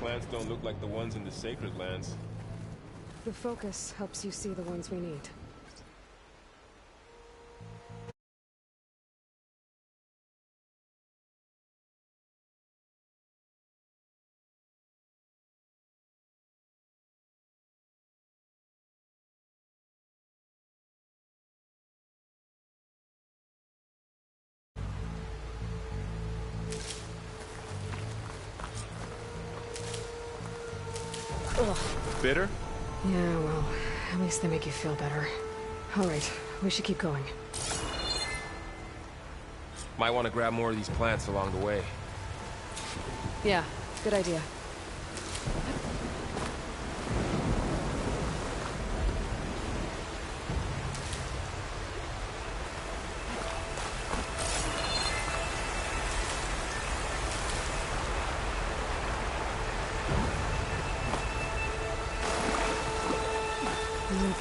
plants don't look like the ones in the Sacred Lands. The focus helps you see the ones we need. Ugh. Bitter? Yeah, well, at least they make you feel better. Alright, we should keep going. Might want to grab more of these plants along the way. Yeah, good idea.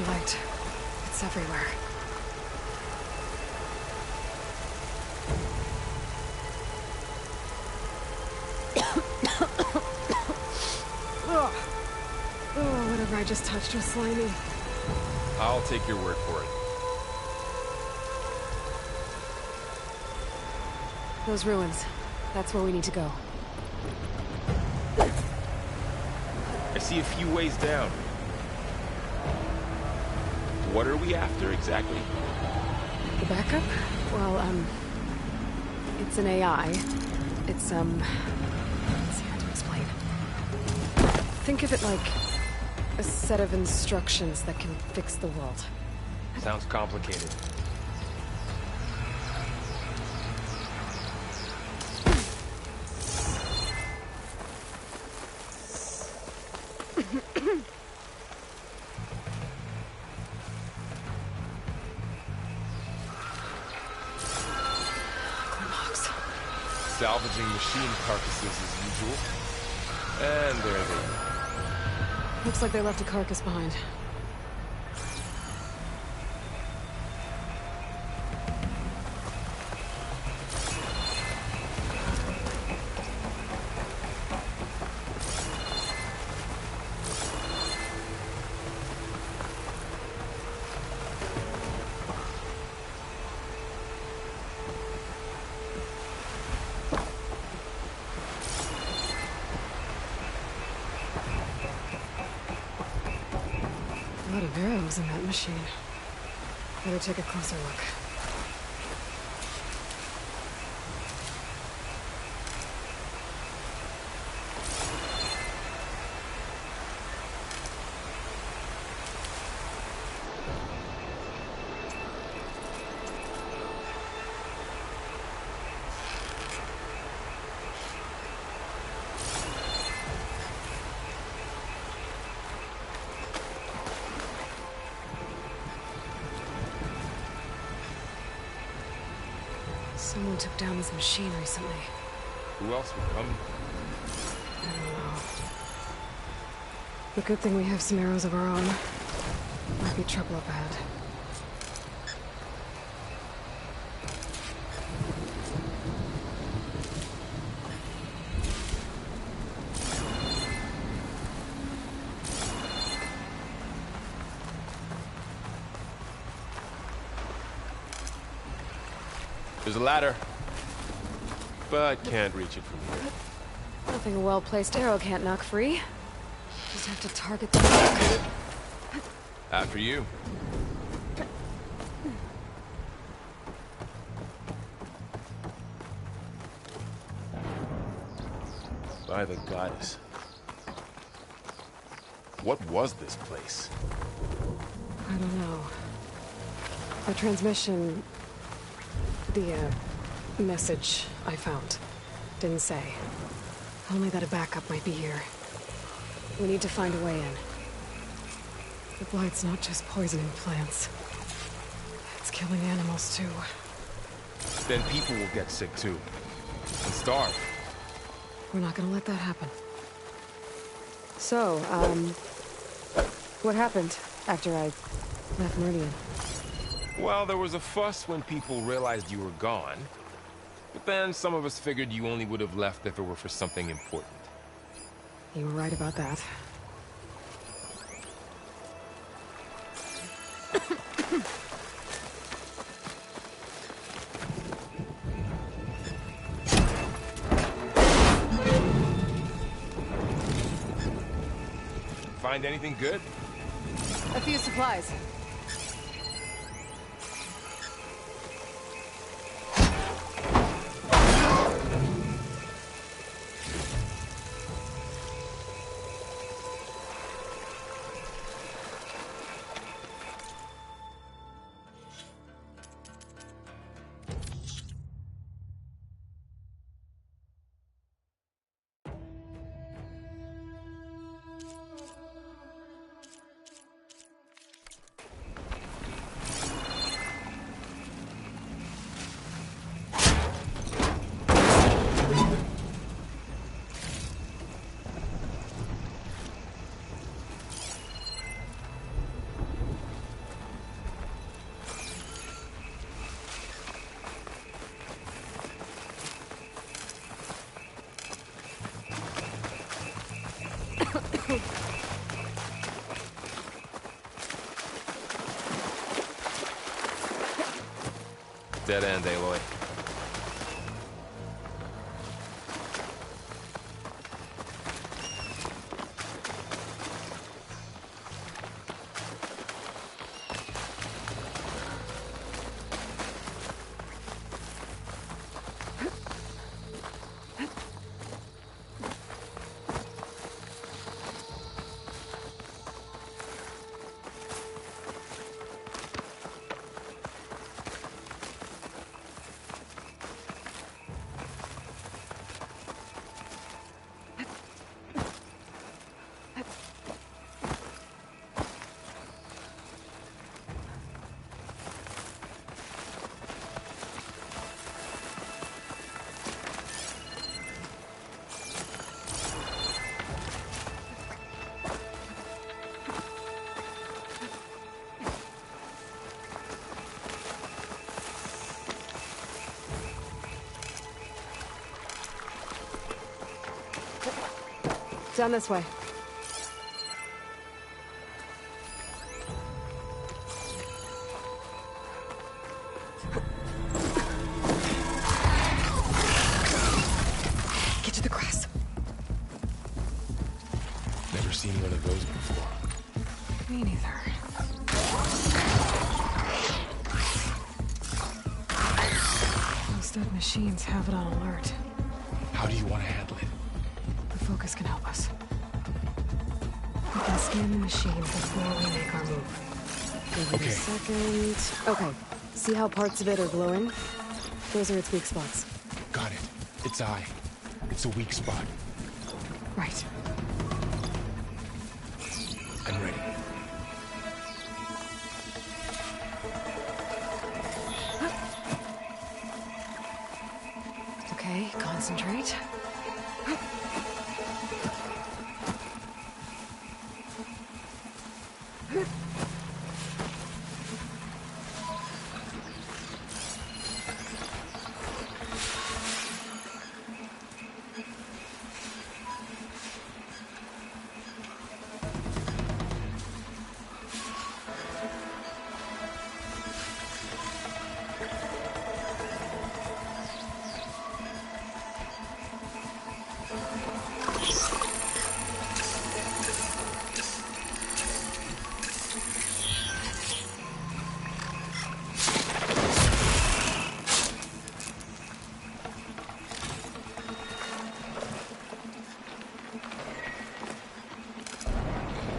Light. It's everywhere. Oh, whatever I just touched was slimy. I'll take your word for it. Those ruins. That's where we need to go. I see a few ways down. What are we after exactly? The backup? Well, it's an AI. It's hard to explain. Think of it like a set of instructions that can fix the world. Sounds complicated. Salvaging machine carcasses as usual. And there they are. Looks like they left a carcass behind. A lot of arrows in that machine. Better take a closer look. Someone took down this machine recently. Who else would come? I don't know. The good thing we have some arrows of our own. Might be trouble up ahead. There's a ladder, but can't reach it from here. Nothing a well-placed arrow can't knock free. Just have to target the mark. After you. By the goddess. What was this place? I don't know. The transmission... The, message I found didn't say. Only that a backup might be here. We need to find a way in. The blight's not just poisoning plants. It's killing animals, too. Then people will get sick, too. And starve. We're not gonna let that happen. So, what happened after I left Meridian? Well, there was a fuss when people realized you were gone. But then some of us figured you only would have left if it were for something important. You were right about that. Find anything good? A few supplies. Dead end, Aloy. Down this way. Get to the grass. Never seen one of those before. Me neither. Those dead machines have it on alert. How do you want to handle it? The focus can help us. We can scan the machine before we make our move. Give it Okay. a second. Okay. See how parts of it are glowing? Those are its weak spots. Got it. Its eye. It's a weak spot. Right. I'm ready. Okay, concentrate.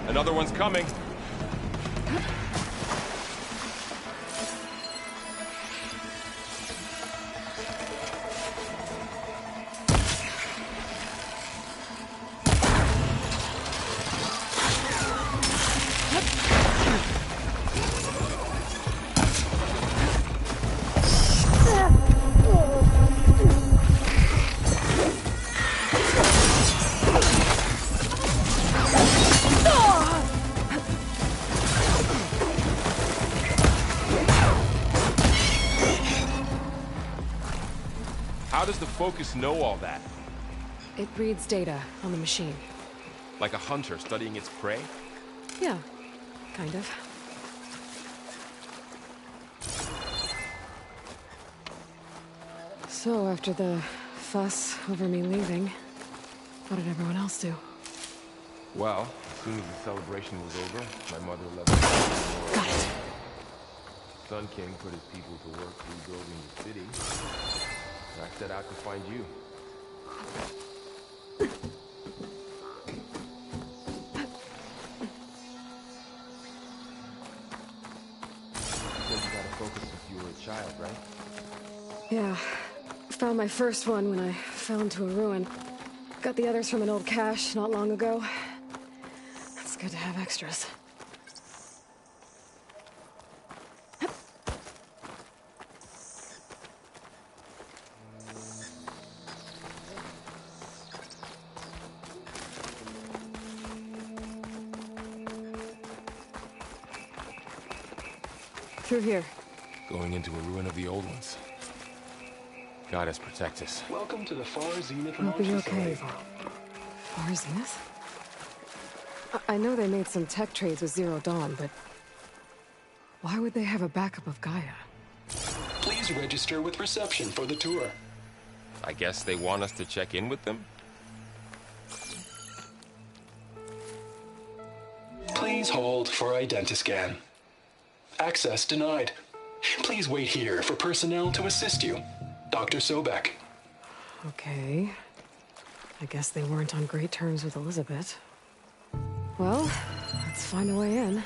Another one's coming. How does the Focus know all that? It reads data on the machine. Like a hunter studying its prey? Yeah, kind of. So, after the fuss over me leaving, what did everyone else do? Well, as soon as the celebration was over, my mother left. Got it. Sun King put his people to work rebuilding the city. And I set out to find you. You said you got a focus since you were a child, right? Yeah. Found my first one when I fell into a ruin. Got the others from an old cache not long ago. It's good to have extras. Through here. Going into a ruin of the old ones. Goddess protect us. Welcome to the Far Zenith I'll launch be okay. facility. Far Zenith? I know they made some tech trades with Zero Dawn, but why would they have a backup of Gaia? Please register with reception for the tour. I guess they want us to check in with them? Please hold for identiscan. Access denied. Please wait here for personnel to assist you. Dr. Sobek. Okay. I guess they weren't on great terms with Elizabeth. Well, let's find a way in.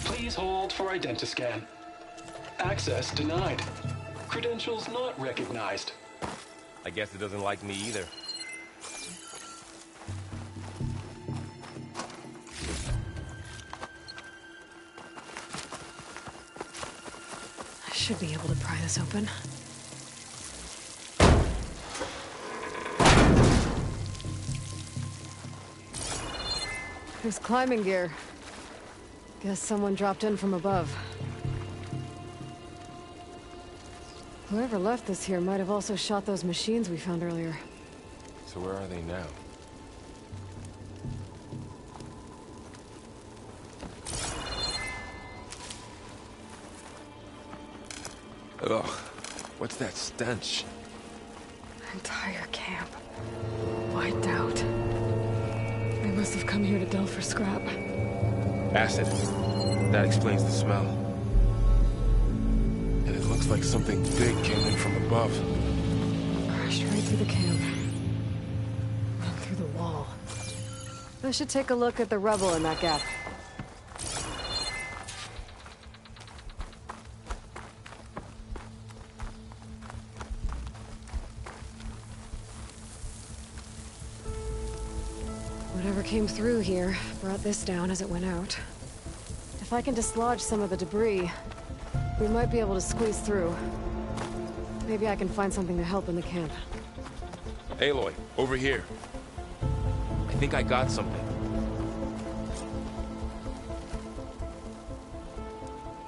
Please hold for identiscan. Access denied. Credentials not recognized. I guess it doesn't like me either. I should be able to pry this open. There's climbing gear. Guess someone dropped in from above. Whoever left this here might have also shot those machines we found earlier. So where are they now? Ugh, what's that stench? Entire camp. Wiped out. They must have come here to delve for scrap. Acid. That explains the smell. And it looks like something big came in from above. Crashed right through the camp. Went through the wall. I should take a look at the rubble in that gap. Whatever came through here brought this down as it went out. If I can dislodge some of the debris, we might be able to squeeze through. Maybe I can find something to help in the camp. Aloy, over here. I think I got something.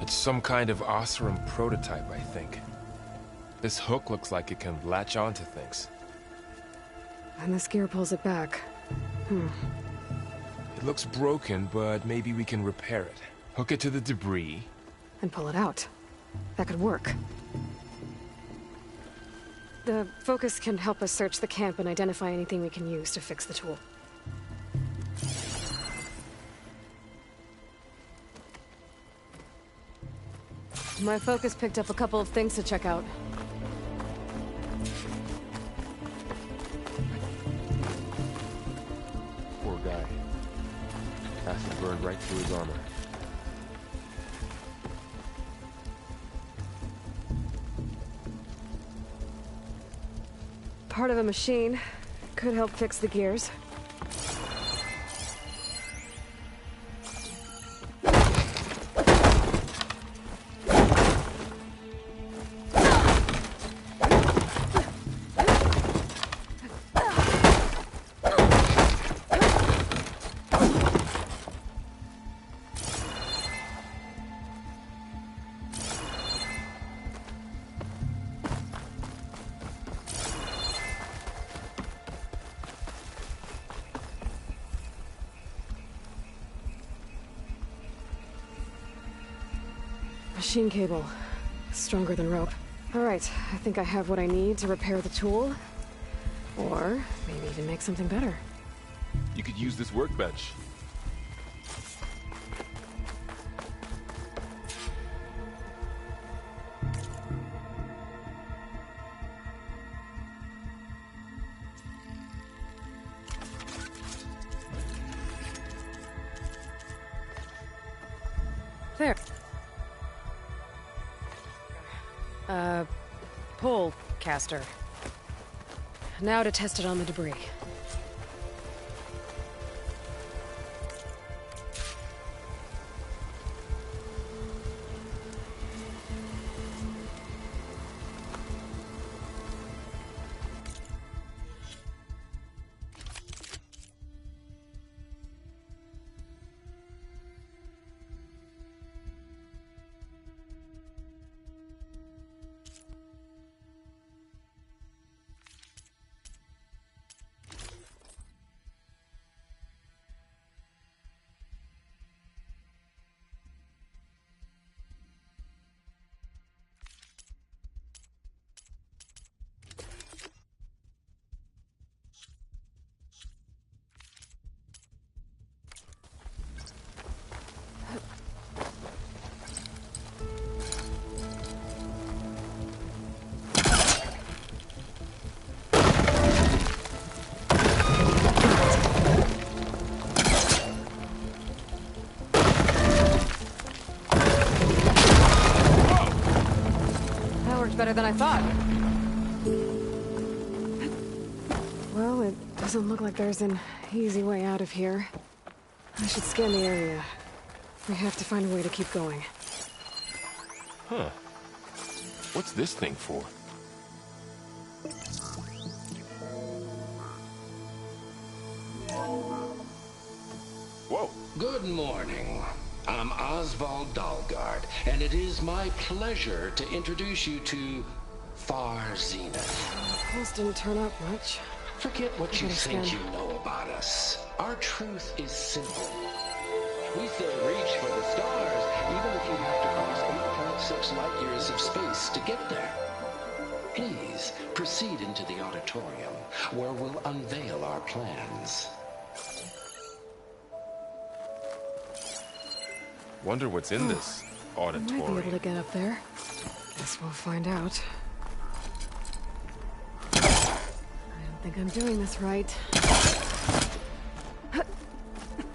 It's some kind of Oseram prototype, I think. This hook looks like it can latch onto things. And this gear pulls it back. It looks broken, but maybe we can repair it. Hook it to the debris. And pull it out. That could work. The focus can help us search the camp and identify anything we can use to fix the tool. My focus picked up a couple of things to check out. Poor guy. Acid burned right through his armor. Part of a machine. Could help fix the gears. Machine cable. Stronger than rope. Alright, I think I have what I need to repair the tool. Or maybe even make something better. You could use this workbench. There. Pull caster. Now to test it on the debris. Better than I thought. Well, it doesn't look like there's an easy way out of here. I should scan the area. We have to find a way to keep going. Huh. What's this thing for? Whoa. Good morning. I'm Oswald Dalgard, and it is my pleasure to introduce you to Far Zenith. Pulse didn't turn up much. Forget what you think you know about us. Our truth is simple. We say reach for the stars, even if you have to cross 8.6 light years of space to get there. Please proceed into the auditorium, where we'll unveil our plans. Wonder what's in this auditorium. Might be able to get up there. Guess we'll find out. I don't think I'm doing this right.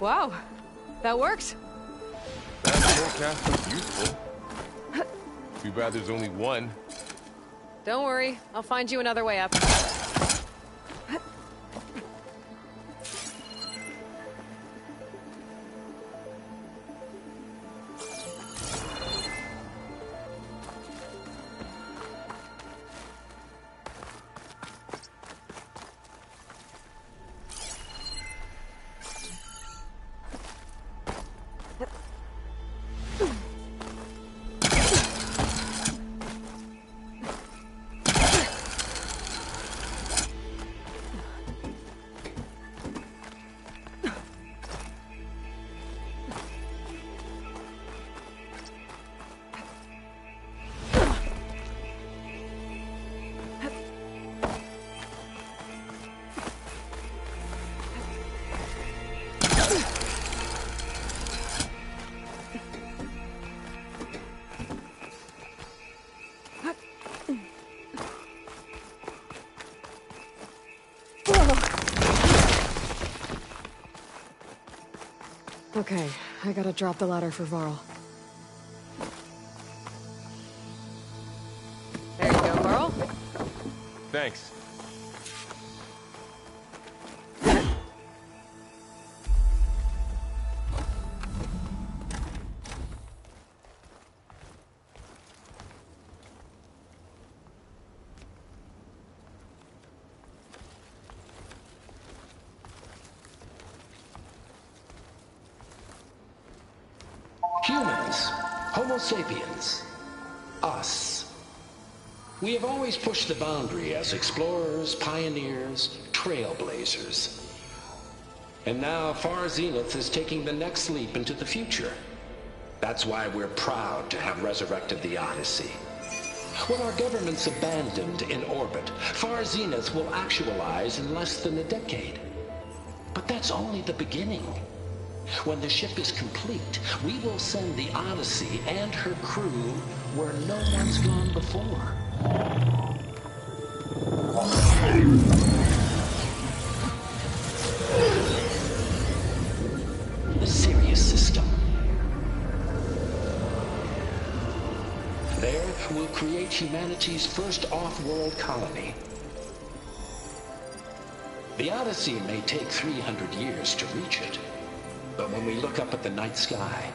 Wow, that worked. That forecast is useful. Too bad there's only one. Don't worry, I'll find you another way up. Okay, I gotta drop the ladder for Varl. There you go, Varl. Thanks. Humans, Homo sapiens, us. We have always pushed the boundary as explorers, pioneers, trailblazers. And now Far Zenith is taking the next leap into the future. That's why we're proud to have resurrected the Odyssey. When our government's abandoned in orbit, Far Zenith will actualize in less than a decade. But that's only the beginning. When the ship is complete, we will send the Odyssey and her crew where no one's gone before. The Sirius system. There, we'll create humanity's first off-world colony. The Odyssey may take 300 years to reach it, but when we look up at the night sky,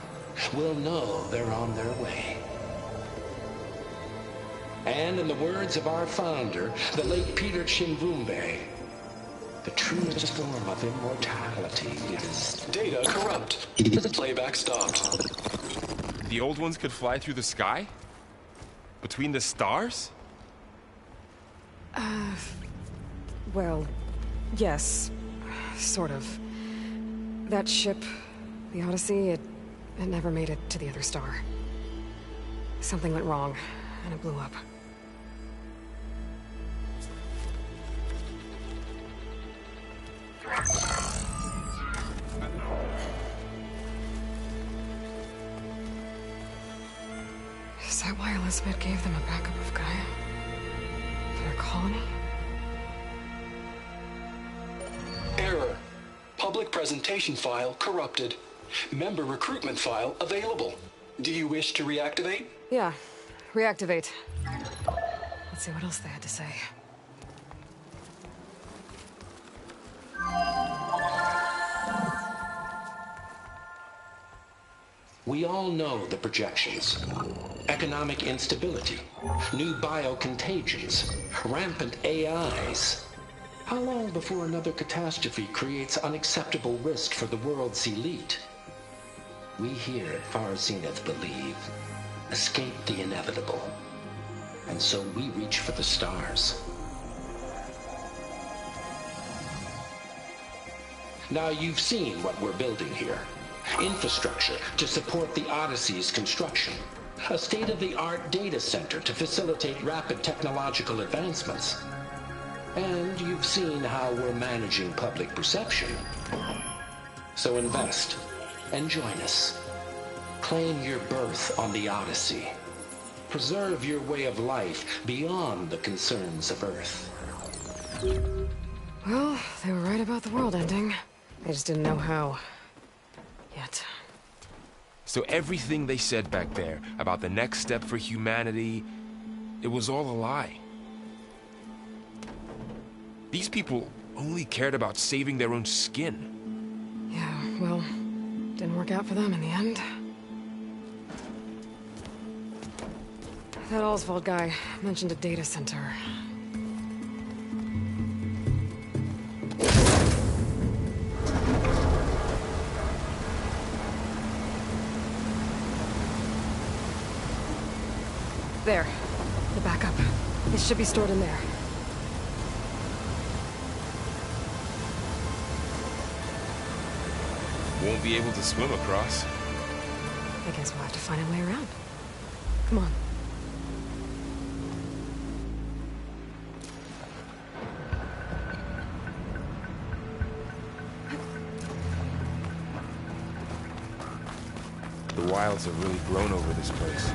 we'll know they're on their way. And in the words of our founder, the late Peter Chimvumbe, the truest form of immortality is... Data corrupt. Playback stopped. The old ones could fly through the sky? Between the stars? Well, yes. Sort of. That ship, the Odyssey, it never made it to the other star. Something went wrong, and it blew up. Is that why Elizabeth gave them a backup of Gaia? For their colony? Error. Public presentation file corrupted. Member recruitment file available. Do you wish to reactivate? Yeah. Reactivate. Let's see what else they had to say. We all know the projections. Economic instability, new biocontagions, rampant AIs. How long before another catastrophe creates unacceptable risk for the world's elite? We here at Far Zenith believe, escape the inevitable. And so we reach for the stars. Now you've seen what we're building here. Infrastructure to support the Odyssey's construction. A state-of-the-art data center to facilitate rapid technological advancements. And you've seen how we're managing public perception. So invest and join us. Claim your berth on the Odyssey. Preserve your way of life beyond the concerns of Earth. Well, they were right about the world ending. They just didn't know how. Yet. So everything they said back there about the next step for humanity, it was all a lie. These people only cared about saving their own skin. Yeah, well, didn't work out for them in the end. That Oswald guy mentioned a data center. There. The backup. It should be stored in there. Won't be able to swim across. I guess we'll have to find a way around. Come on. The wilds have really grown over this place.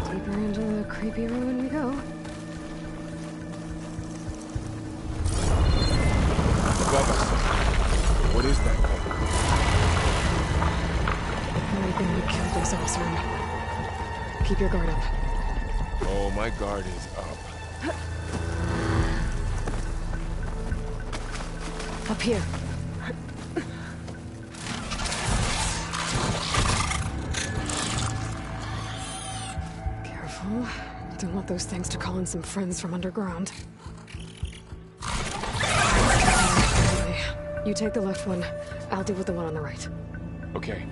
Deeper into the creepy ruin we go. Above us. What is that called? Anything would kill those Osram. Keep your guard up. Oh, my guard is up. Up here. Careful. Don't want those things to call in some friends from underground. Okay. You take the left one. I'll deal with the one on the right. Okay.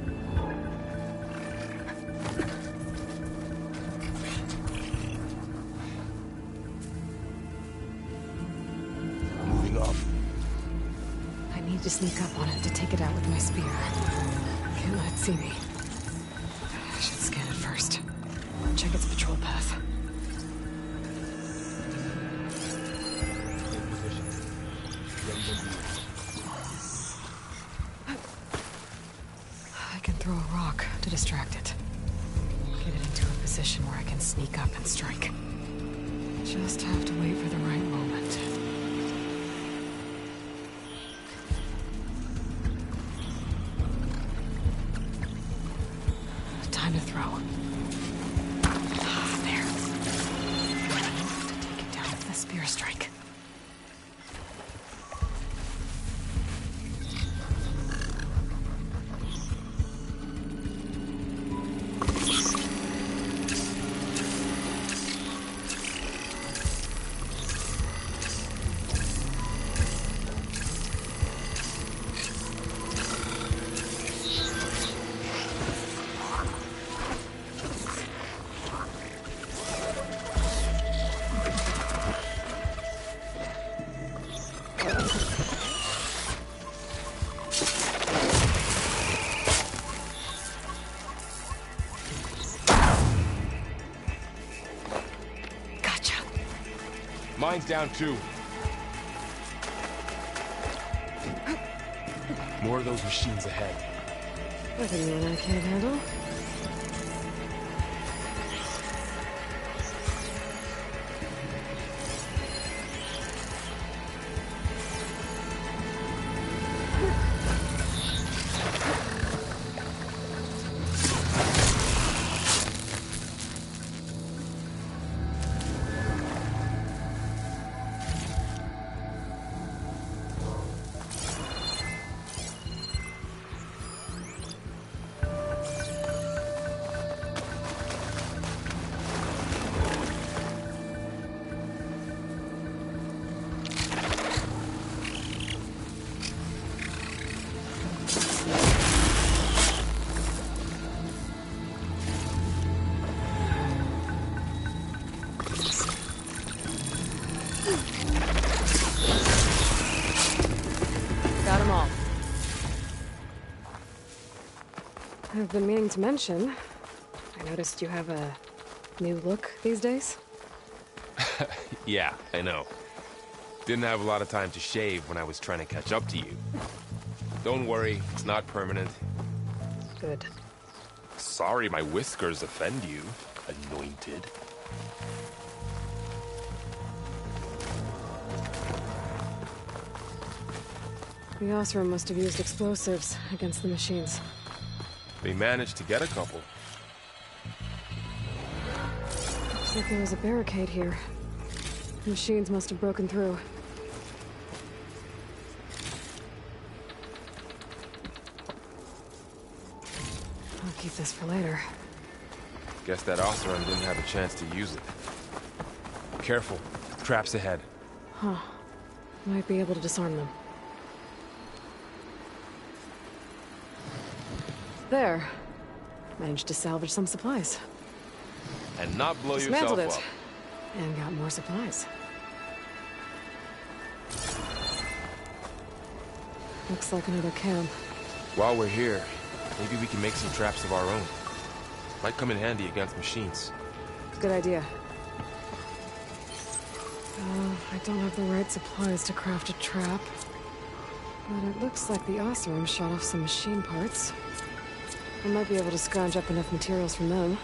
to sneak up on it to take it out with my spear. Can't let it see me. I should scan it first. Check its patrol path. I can throw a rock to distract it. Get it into a position where I can sneak up and strike. Just have to wait for the right moment. Time to throw. Ah, there. Enough to take it down with a spear strike. Mine's down too. More of those machines ahead. Nothing one I can't handle. I've been meaning to mention, I noticed you have a new look these days. Yeah, I know. Didn't have a lot of time to shave when I was trying to catch up to you. Don't worry, it's not permanent. Good. Sorry my whiskers offend you, anointed. The Osram must have used explosives against the machines. They managed to get a couple. Looks like there was a barricade here. The machines must have broken through. I'll keep this for later. Guess that Osram didn't have a chance to use it. Careful. Traps ahead. Huh. Might be able to disarm them. There. Managed to salvage some supplies. And not blow Dismantled yourself it. up. And got more supplies. Looks like another camp. While we're here, maybe we can make some traps of our own. Might come in handy against machines. Good idea. I don't have the right supplies to craft a trap. But it looks like the Osram shot off some machine parts. I might be able to scrounge up enough materials from them.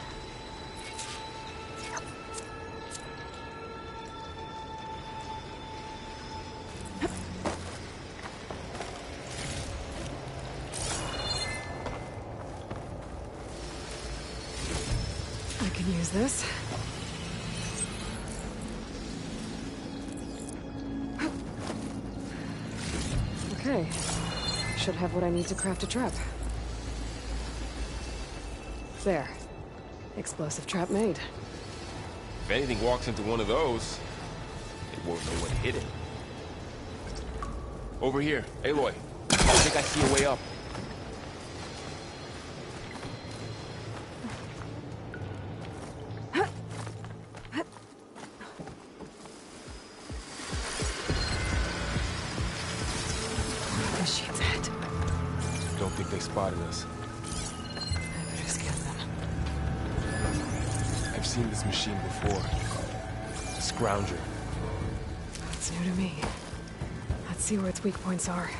I can use this. Okay. Should have what I need to craft a trap. There. Explosive trap made. If anything walks into one of those, it won't know what hit it. Over here, Aloy. I think I see a way up. Machines don't think they spotted us. I better scan them. I've seen this machine before. A Scrounger. It's new to me. Let's see where its weak points are.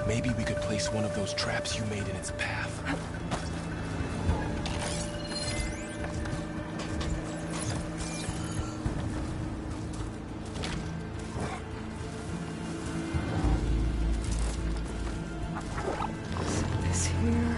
Maybe we could place one of those traps you made in its path. This here.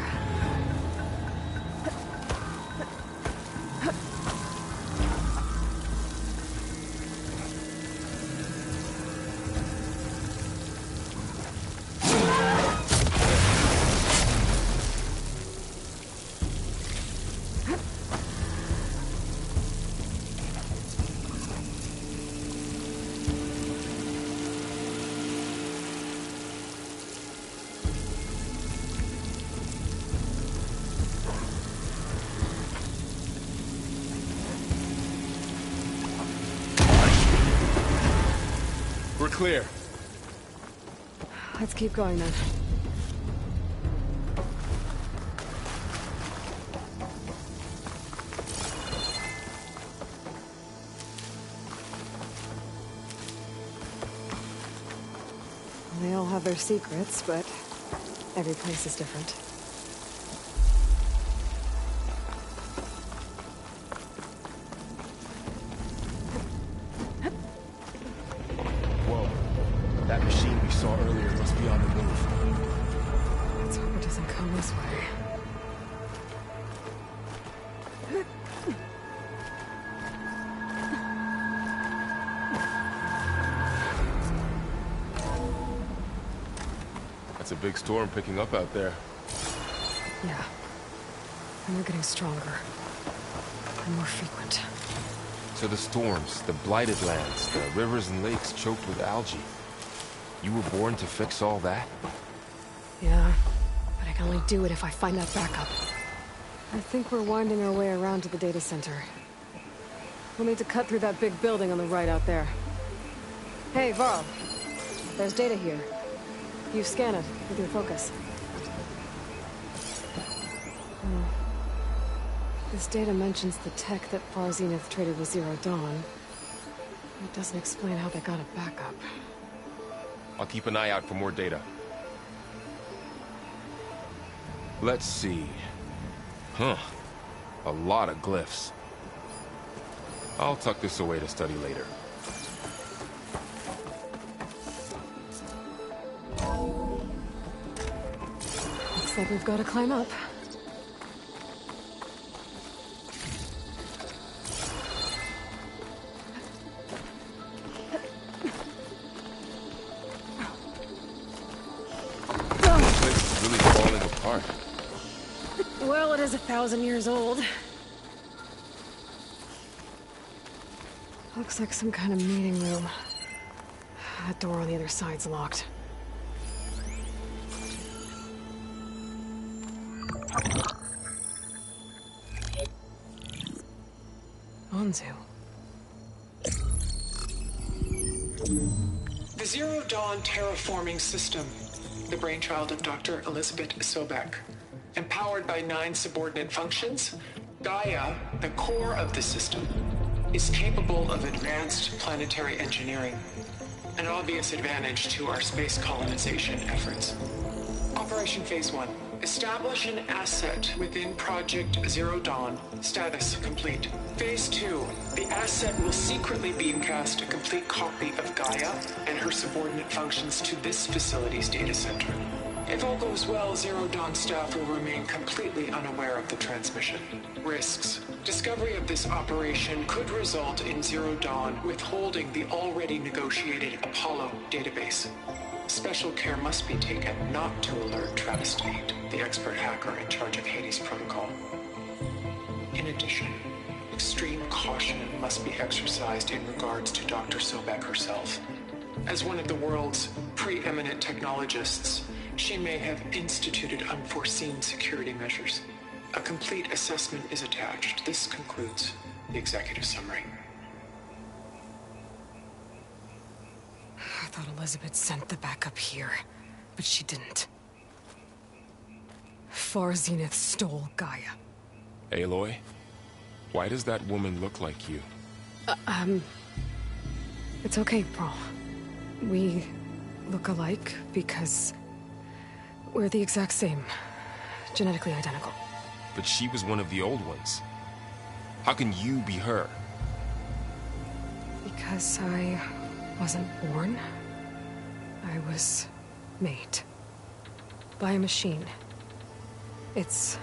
We're clear. Let's keep going then. They all have their secrets, but every place is different. Whoa. That machine we saw earlier must be on the move. Let's hope it doesn't come this way. That's a big storm picking up out there. Yeah. And they're getting stronger. And more frequent. So the storms, the blighted lands, the rivers and lakes choked with algae. You were born to fix all that? Yeah. But I can only do it if I find that backup. I think we're winding our way around to the data center. We'll need to cut through that big building on the right out there. Hey, Varl. There's data here. You scan it with your focus. This data mentions the tech that Far Zenith traded with Zero Dawn. It doesn't explain how they got it back up. I'll keep an eye out for more data. Let's see. Huh. A lot of glyphs. I'll tuck this away to study later. Looks like we've got to climb up. This place is really falling apart. Well, it is 1,000 years old. Looks like some kind of meeting room. That door on the other side's locked. Anzu. The Zero Dawn terraforming system, the brainchild of Dr. Elizabeth Sobek. Empowered by 9 subordinate functions, Gaia, the core of the system, is capable of advanced planetary engineering, an obvious advantage to our space colonization efforts. Operation Phase 1. Establish an asset within Project Zero Dawn. Status complete. Phase 2. The asset will secretly beamcast a complete copy of Gaia and her subordinate functions to this facility's data center. If all goes well, Zero Dawn staff will remain completely unaware of the transmission. Risks. Discovery of this operation could result in Zero Dawn withholding the already negotiated Apollo database. Special care must be taken not to alert Travis Tate, the expert hacker in charge of Hades Protocol. In addition, extreme caution must be exercised in regards to Dr. Sobek herself. As one of the world's preeminent technologists, she may have instituted unforeseen security measures. A complete assessment is attached. This concludes the executive summary. I thought Elizabeth sent the backup here, but she didn't. Far Zenith stole Gaia. Aloy? Why does that woman look like you? It's okay, Pearl. We look alike because we're the exact same. Genetically identical. But she was one of the old ones. How can you be her? Because I wasn't born. I was made. By a machine. It's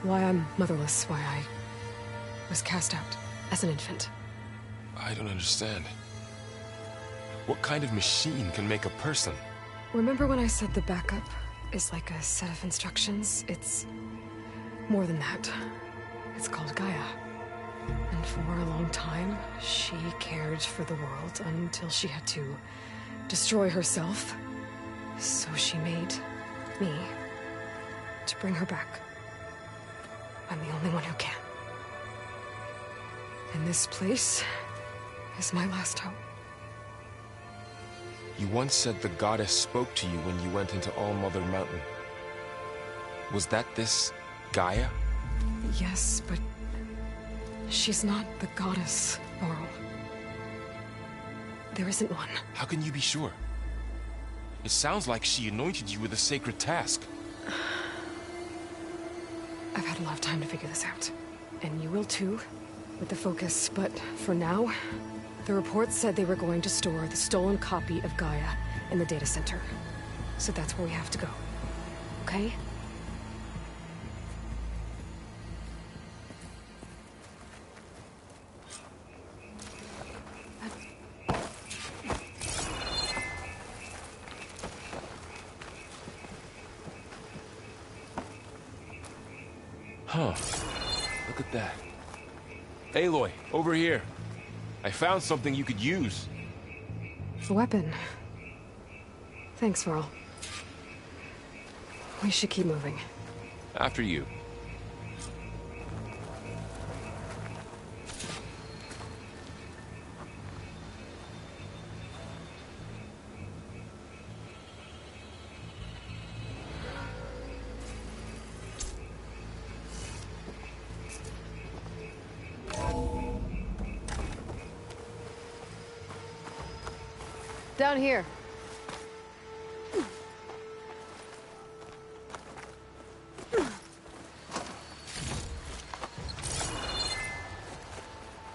why I'm motherless, why I was cast out as an infant. I don't understand. What kind of machine can make a person? Remember when I said the backup is like a set of instructions? It's more than that. It's called Gaia. And for a long time, she cared for the world until she had to destroy herself. So she made me to bring her back. I'm the only one who can. And this place is my last hope. You once said the goddess spoke to you when you went into All-Mother Mountain. Was that this Gaia? Yes, but she's not the goddess, Laurel. There isn't one. How can you be sure? It sounds like she anointed you with a sacred task. I've had a lot of time to figure this out. And you will too, with the focus. But for now, the report said they were going to store the stolen copy of Gaia in the data center. So that's where we have to go. Okay? Huh. Look at that. Aloy, over here. I found something you could use. A weapon. Thanks, Varl. We should keep moving. After you. Down here.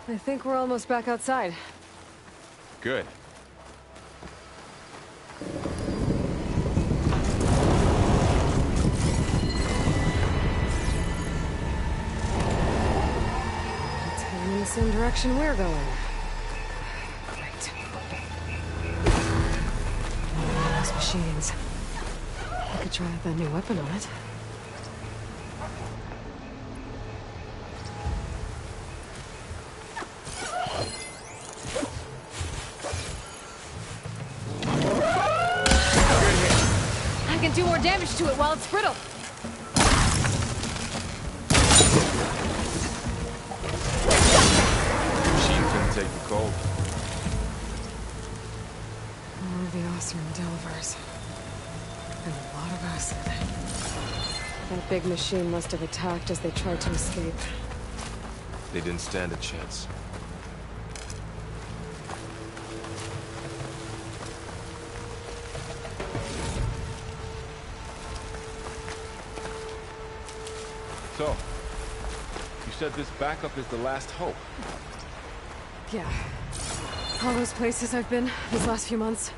I think we're almost back outside. Good. It's heading in the same direction we're going. Great. Those machines. I could try out that new weapon on it. I can do more damage to it while it's brittle. Machine couldn't take the cold. More of the Oseram Delvers. And a lot of acid. That big machine must have attacked as they tried to escape. They didn't stand a chance. So, you said this backup is the last hope. Yeah. All those places I've been these last few months,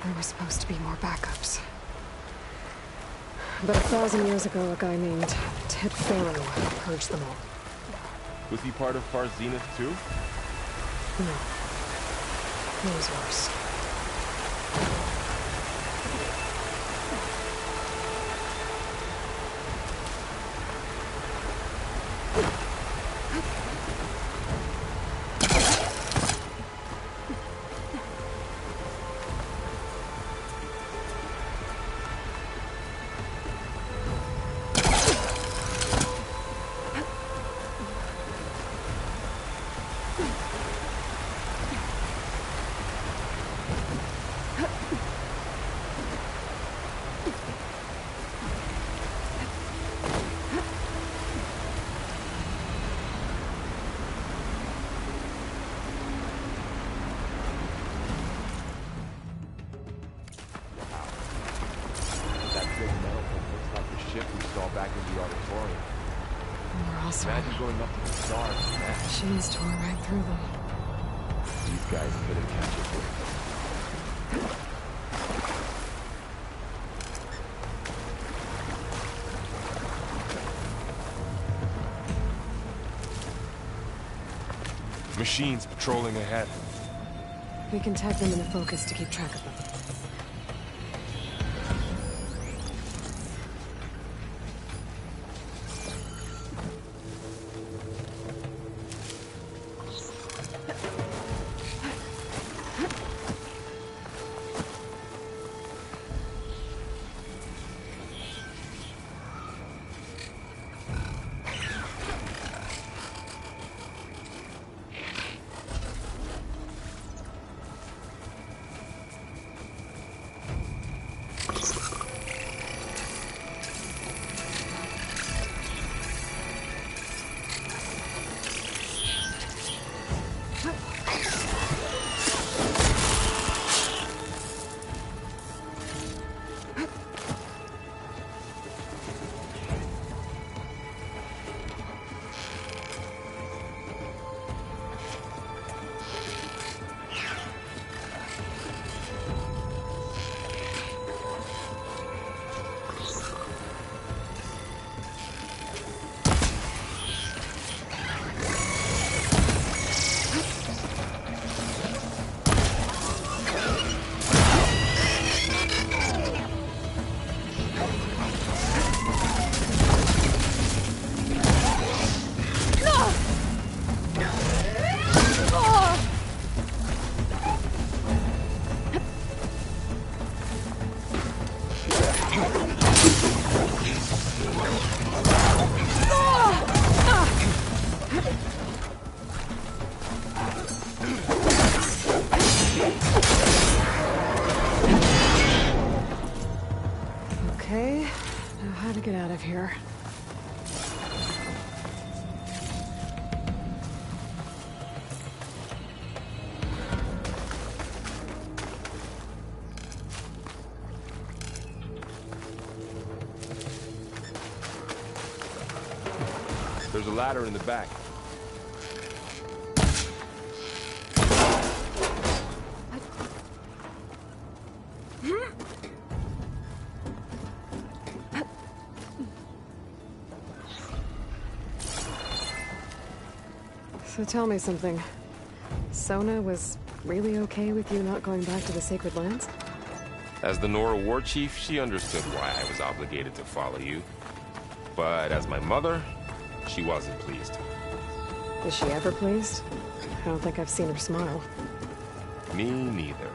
there were supposed to be more backups. But 1,000 years ago, a guy named Ted Faro purged them all. Was he part of Far Zenith too? No. It was worse. ship we saw back in the auditorium. We're also Imagine going up to the stars from that. machines tore right through them. These guys couldn't catch it. Machines patrolling ahead. We can tag them in the focus to keep track of them. Okay, now how to get out of here. There's a ladder in the back. So tell me something. Sona was really okay with you not going back to the Sacred Lands? As the Nora war chief, she understood why I was obligated to follow you. But as my mother, she wasn't pleased. Is she ever pleased? I don't think I've seen her smile. Me neither.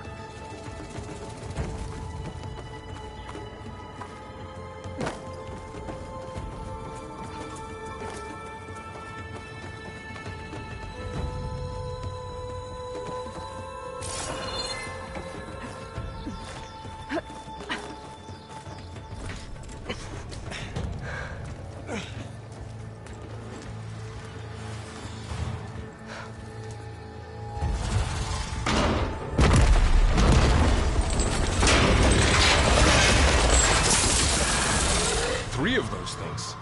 Of those things.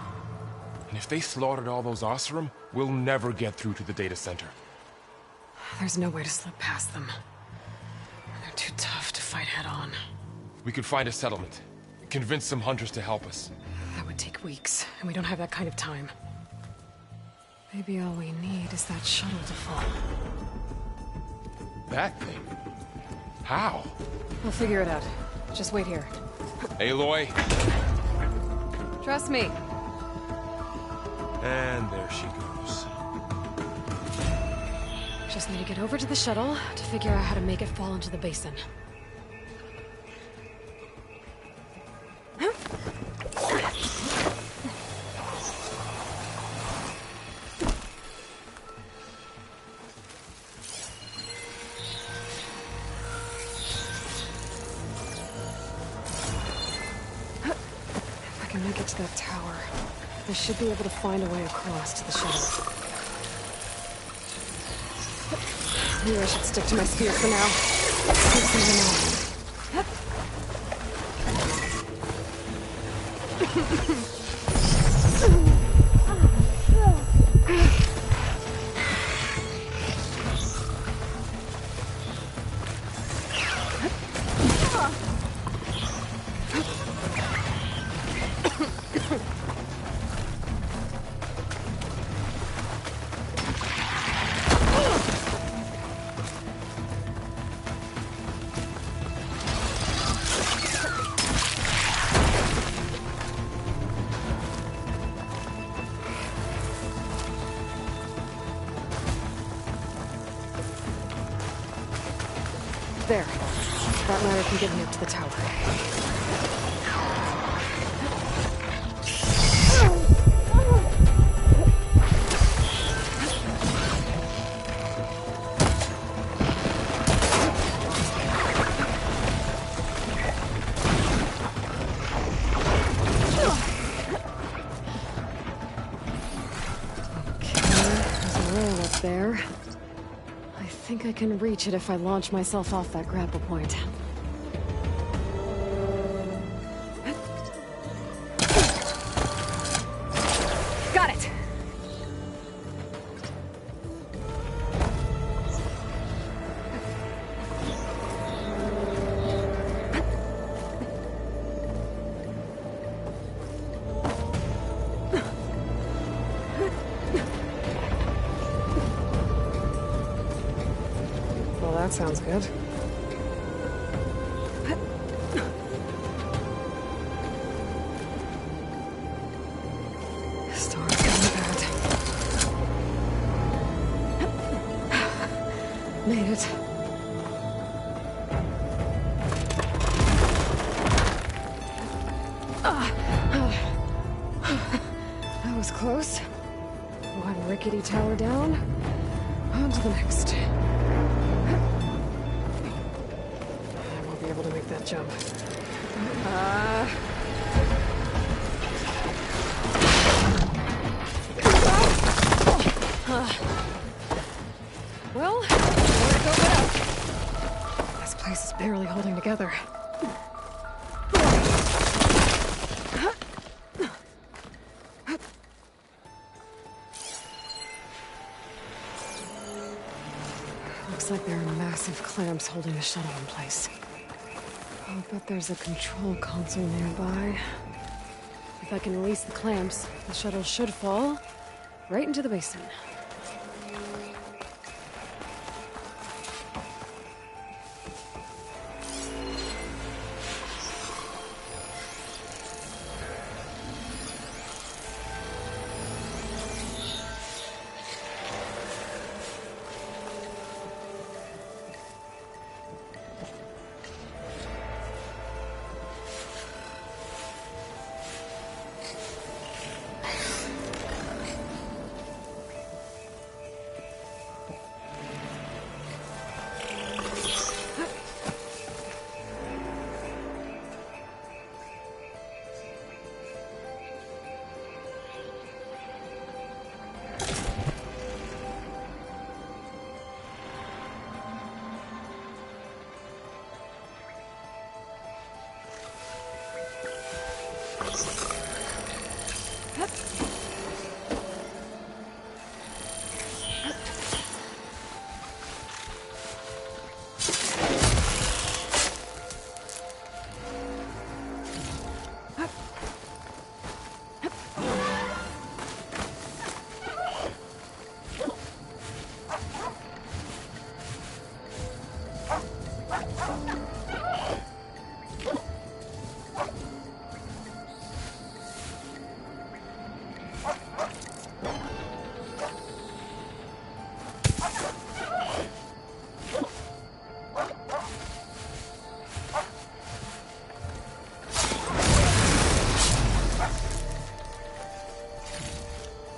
And if they slaughtered all those Oseram, we'll never get through to the data center. There's no way to slip past them. They're too tough to fight head-on. We could find a settlement. Convince some hunters to help us. That would take weeks, and we don't have that kind of time. Maybe all we need is that shuttle to fall. That thing? How? We'll figure it out. Just wait here. Aloy. Trust me. And there she goes. Just need to get over to the shuttle to figure out how to make it fall into the basin. Make it to that tower. I should be able to find a way across to the shuttle. Maybe I should stick to my spear for now. Save some ammo. There. That ladder can get me up to the tower. Okay, there's a rail up there. I think I can reach it if I launch myself off that grapple point. Got it! Well, that sounds good. Storm's coming bad. Made it. That was close. One rickety tower down. On to the next. I won't be able to make that jump. Well, where'd it go but up? This place is barely holding together. Looks like there are massive clamps holding the shuttle in place. I'll bet there's a control console nearby. If I can release the clamps, the shuttle should fall right into the basin.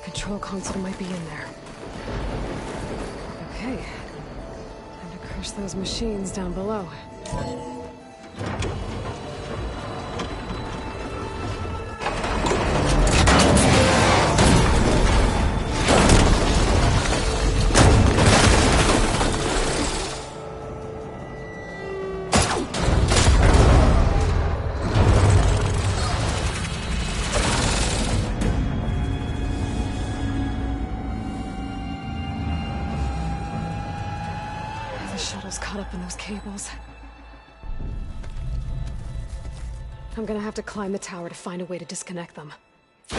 Control console might be in there. Okay. Time to crush those machines down below. caught up in those cables. I'm gonna have to climb the tower to find a way to disconnect them. Know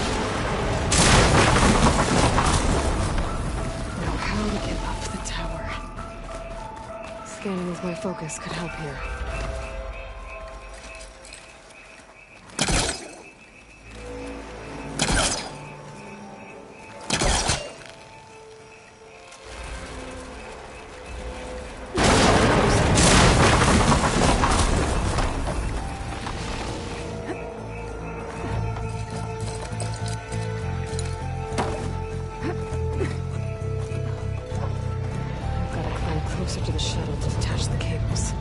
how to get up the tower. Scanning with my focus could help here. Closer to the shuttle to detach the cables.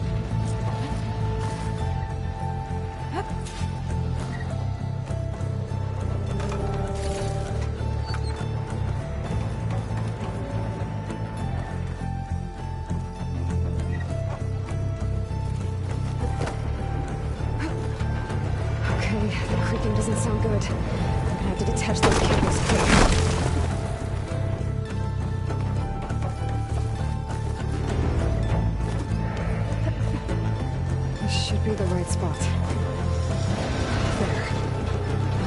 Okay, the creaking doesn't sound good. I'm gonna have to detach those cables quick. Should be the right spot. There.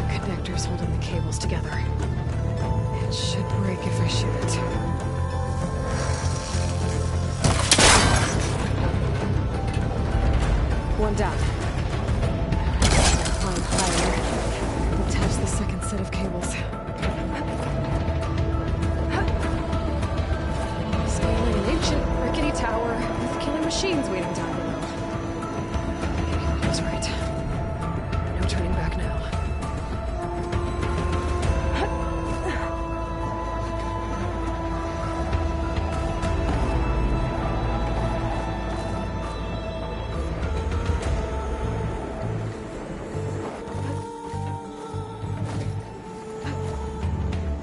Connectors holding the cables together. It should break if I shoot it. One down. Climb higher. Attach the second set of cables. Scaling an ancient, rickety tower with killing machines waiting down below. That's right. No turning back now.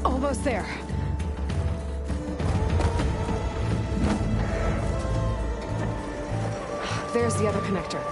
Almost there. There's the other connector.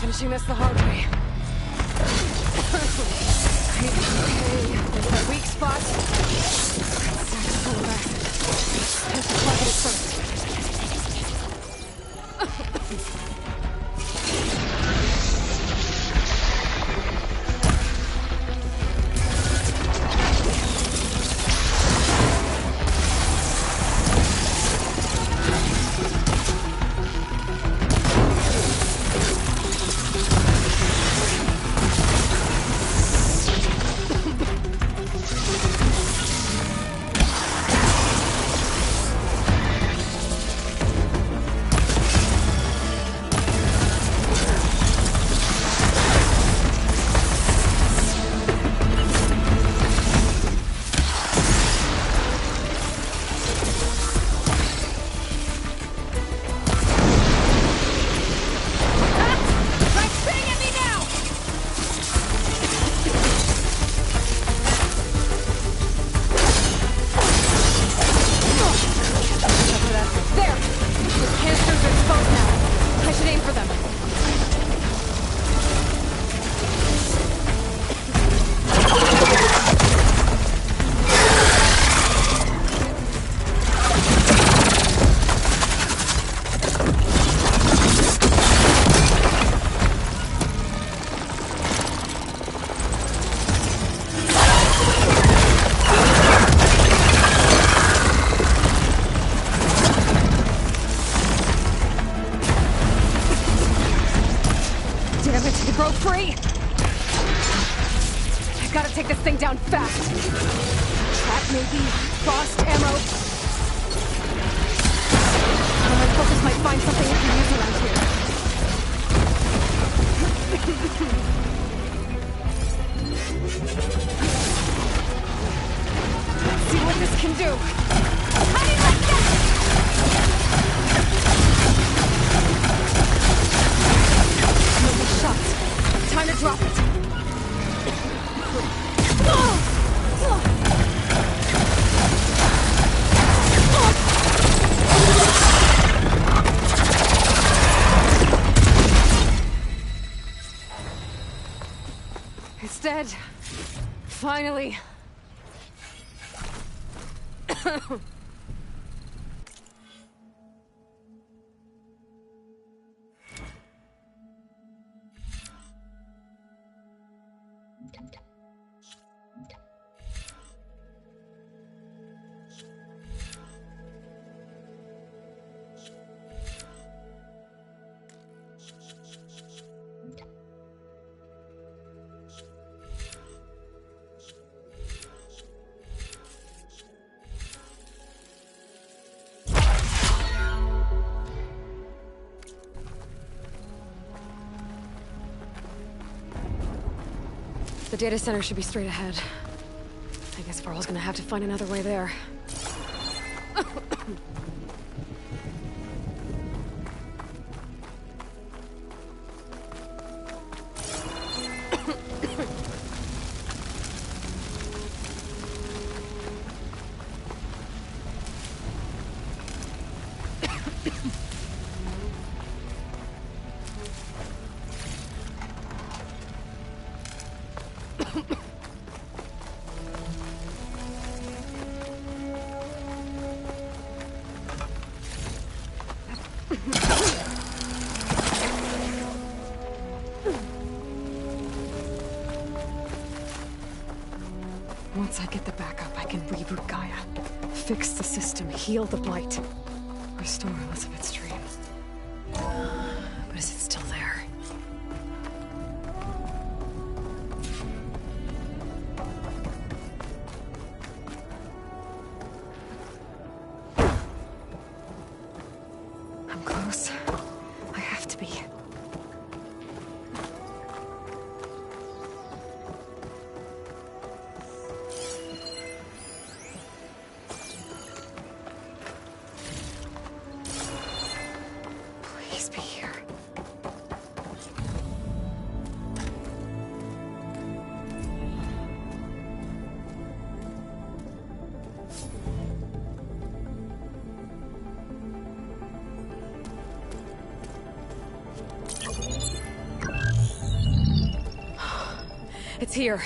Finishing this the hard way. Okay, there's my weak spot. Sack full of acid. Have to plug it first. Damn it, to grow free! I've gotta take this thing down fast. Trap maybe, frost ammo. My focus might find something I can use around here. Let's see what this can do. How do you like that? Another shot. Time to drop it. It's dead. Finally. The data center should be straight ahead. I guess Varl's gonna have to find another way there. Once I get the backup, I can reboot Gaia. Fix the system, heal the Blight. Restore Elizabeth's dream. But is it still there? I'm close. I have to be. Please be here. It's here.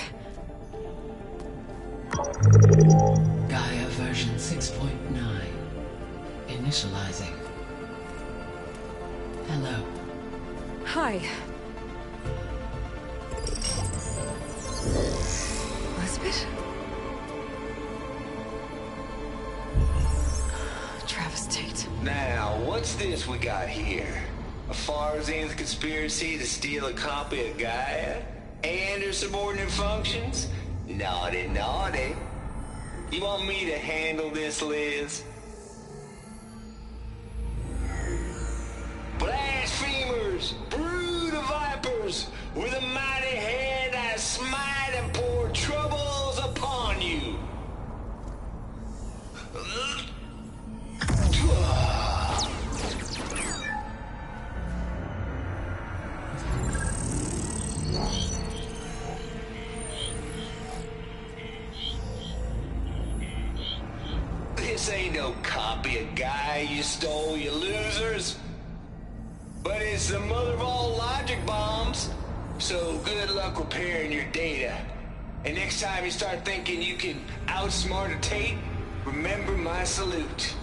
Gaia version 6.9. Initializing. Hello. Hi. Elizabeth? Travis Tate. Now, what's this we got here? A Farzan's conspiracy to steal a copy of Gaia? And her subordinate functions? Naughty, naughty. You want me to handle this, Liz? Blasphemers! Brood of vipers! With a mighty hand I smite and pour troubles upon you! This ain't no copy of Gaia you stole, you losers. But it's the mother of all logic bombs. So good luck repairing your data. And next time you start thinking you can outsmart a Tate, remember my salute.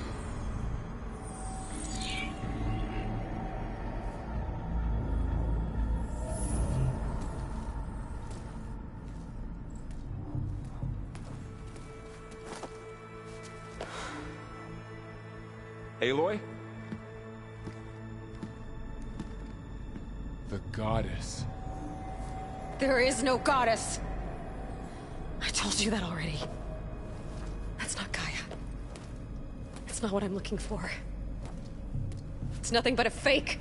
Aloy? The goddess. There is no goddess. I told you that already. That's not Gaia. It's not what I'm looking for. It's nothing but a fake.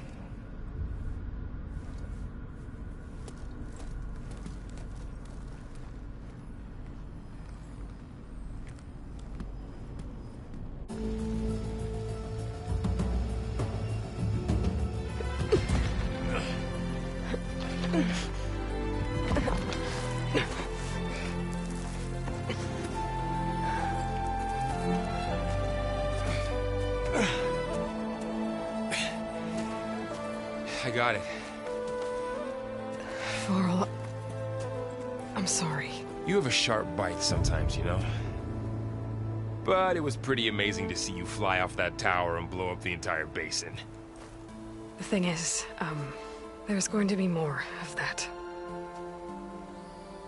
I got it. Varl, I'm sorry. You have a sharp bite sometimes, you know? But it was pretty amazing to see you fly off that tower and blow up the entire basin. The thing is, there's going to be more of that.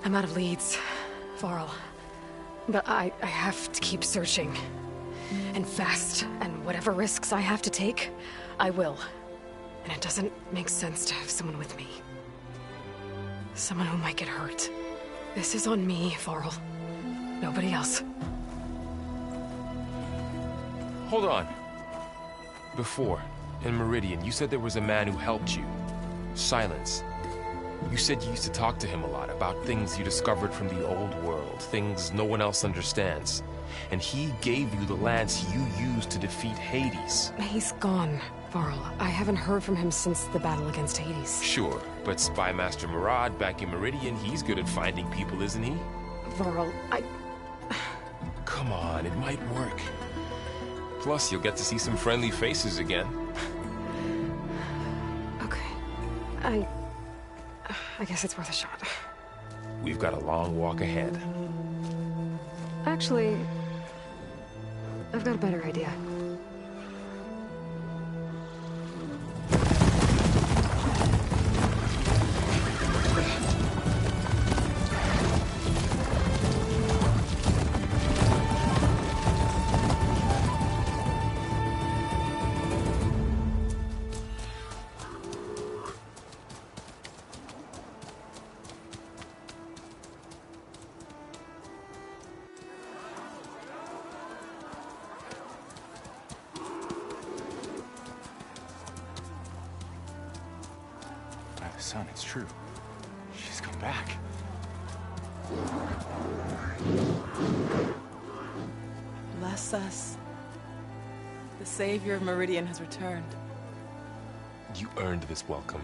I'm out of leads, Varl. But I have to keep searching. And fast, and whatever risks I have to take, I will. And it doesn't make sense to have someone with me. Someone who might get hurt. This is on me, Varl. Nobody else. Hold on. Before, in Meridian, you said there was a man who helped you. Silence. You said you used to talk to him a lot about things you discovered from the old world, things no one else understands. And he gave you the lance you used to defeat Hades. He's gone, Varl. I haven't heard from him since the battle against Hades. Sure, but Spy Master Murad back in Meridian, he's good at finding people, isn't he? Varl, Come on, it might work. Plus, you'll get to see some friendly faces again. Okay. I guess it's worth a shot. We've got a long walk ahead. Actually, I've got a better idea. Son, it's true. She's come back. Bless us. The Savior of Meridian has returned. You earned this welcome.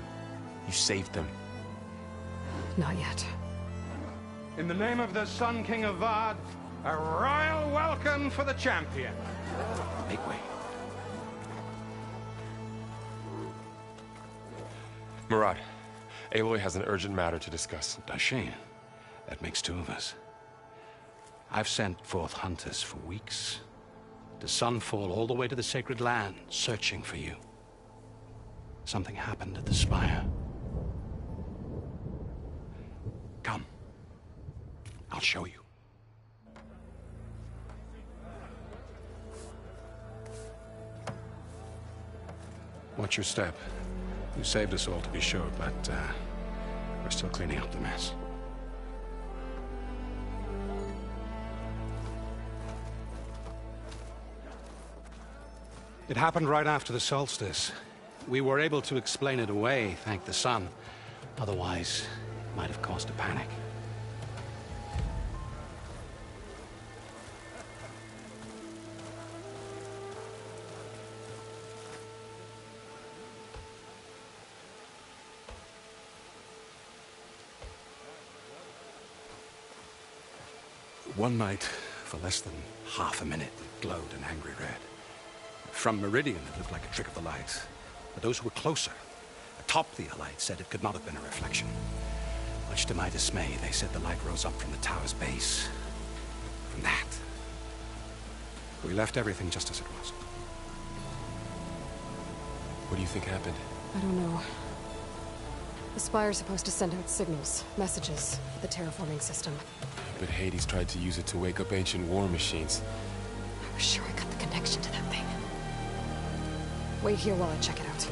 You saved them. Not yet. In the name of the Sun King of Vard, a royal welcome for the champion. Make way. Murad, Aloy has an urgent matter to discuss. Does she? That makes two of us. I've sent forth hunters for weeks. To Sunfall all the way to the Sacred Land, searching for you. Something happened at the Spire. Come. I'll show you. Watch your step. You saved us all, to be sure, but we're still cleaning up the mess. It happened right after the solstice. We were able to explain it away, thank the sun. Otherwise, it might have caused a panic. One night, for less than half a minute, it glowed an angry red. From Meridian, it looked like a trick of the lights. But those who were closer, atop the Allied, said it could not have been a reflection. Much to my dismay, they said the light rose up from the tower's base. From that. We left everything just as it was. What do you think happened? I don't know. The Spire's supposed to send out signals, messages, for the terraforming system. But Hades tried to use it to wake up ancient war machines. I was sure I got the connection to that thing. Wait here while I check it out.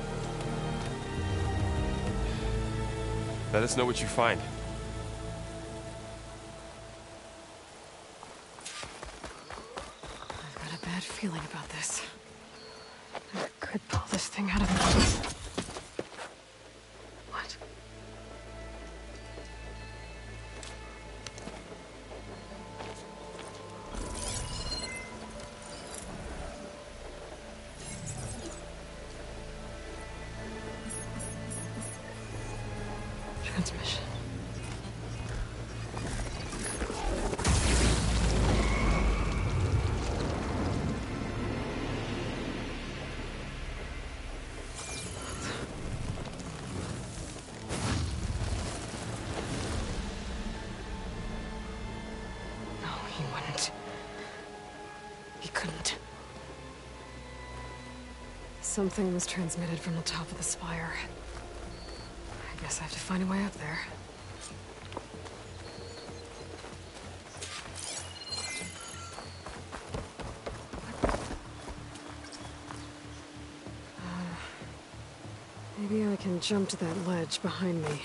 Let us know what you find. feeling about this. I could pull this thing out of me. What? Transmission. Something was transmitted from the top of the spire. I guess I have to find a way up there. Maybe I can jump to that ledge behind me.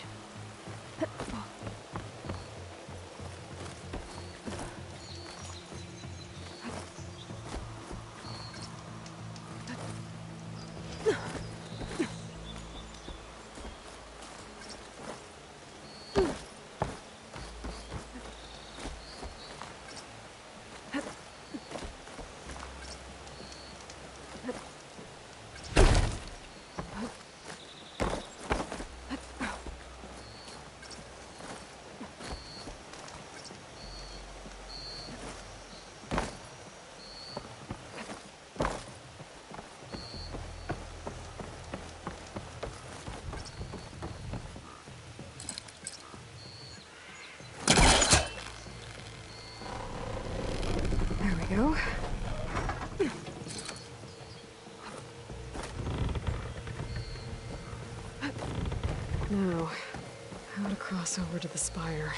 Go. Now, how to cross over to the spire.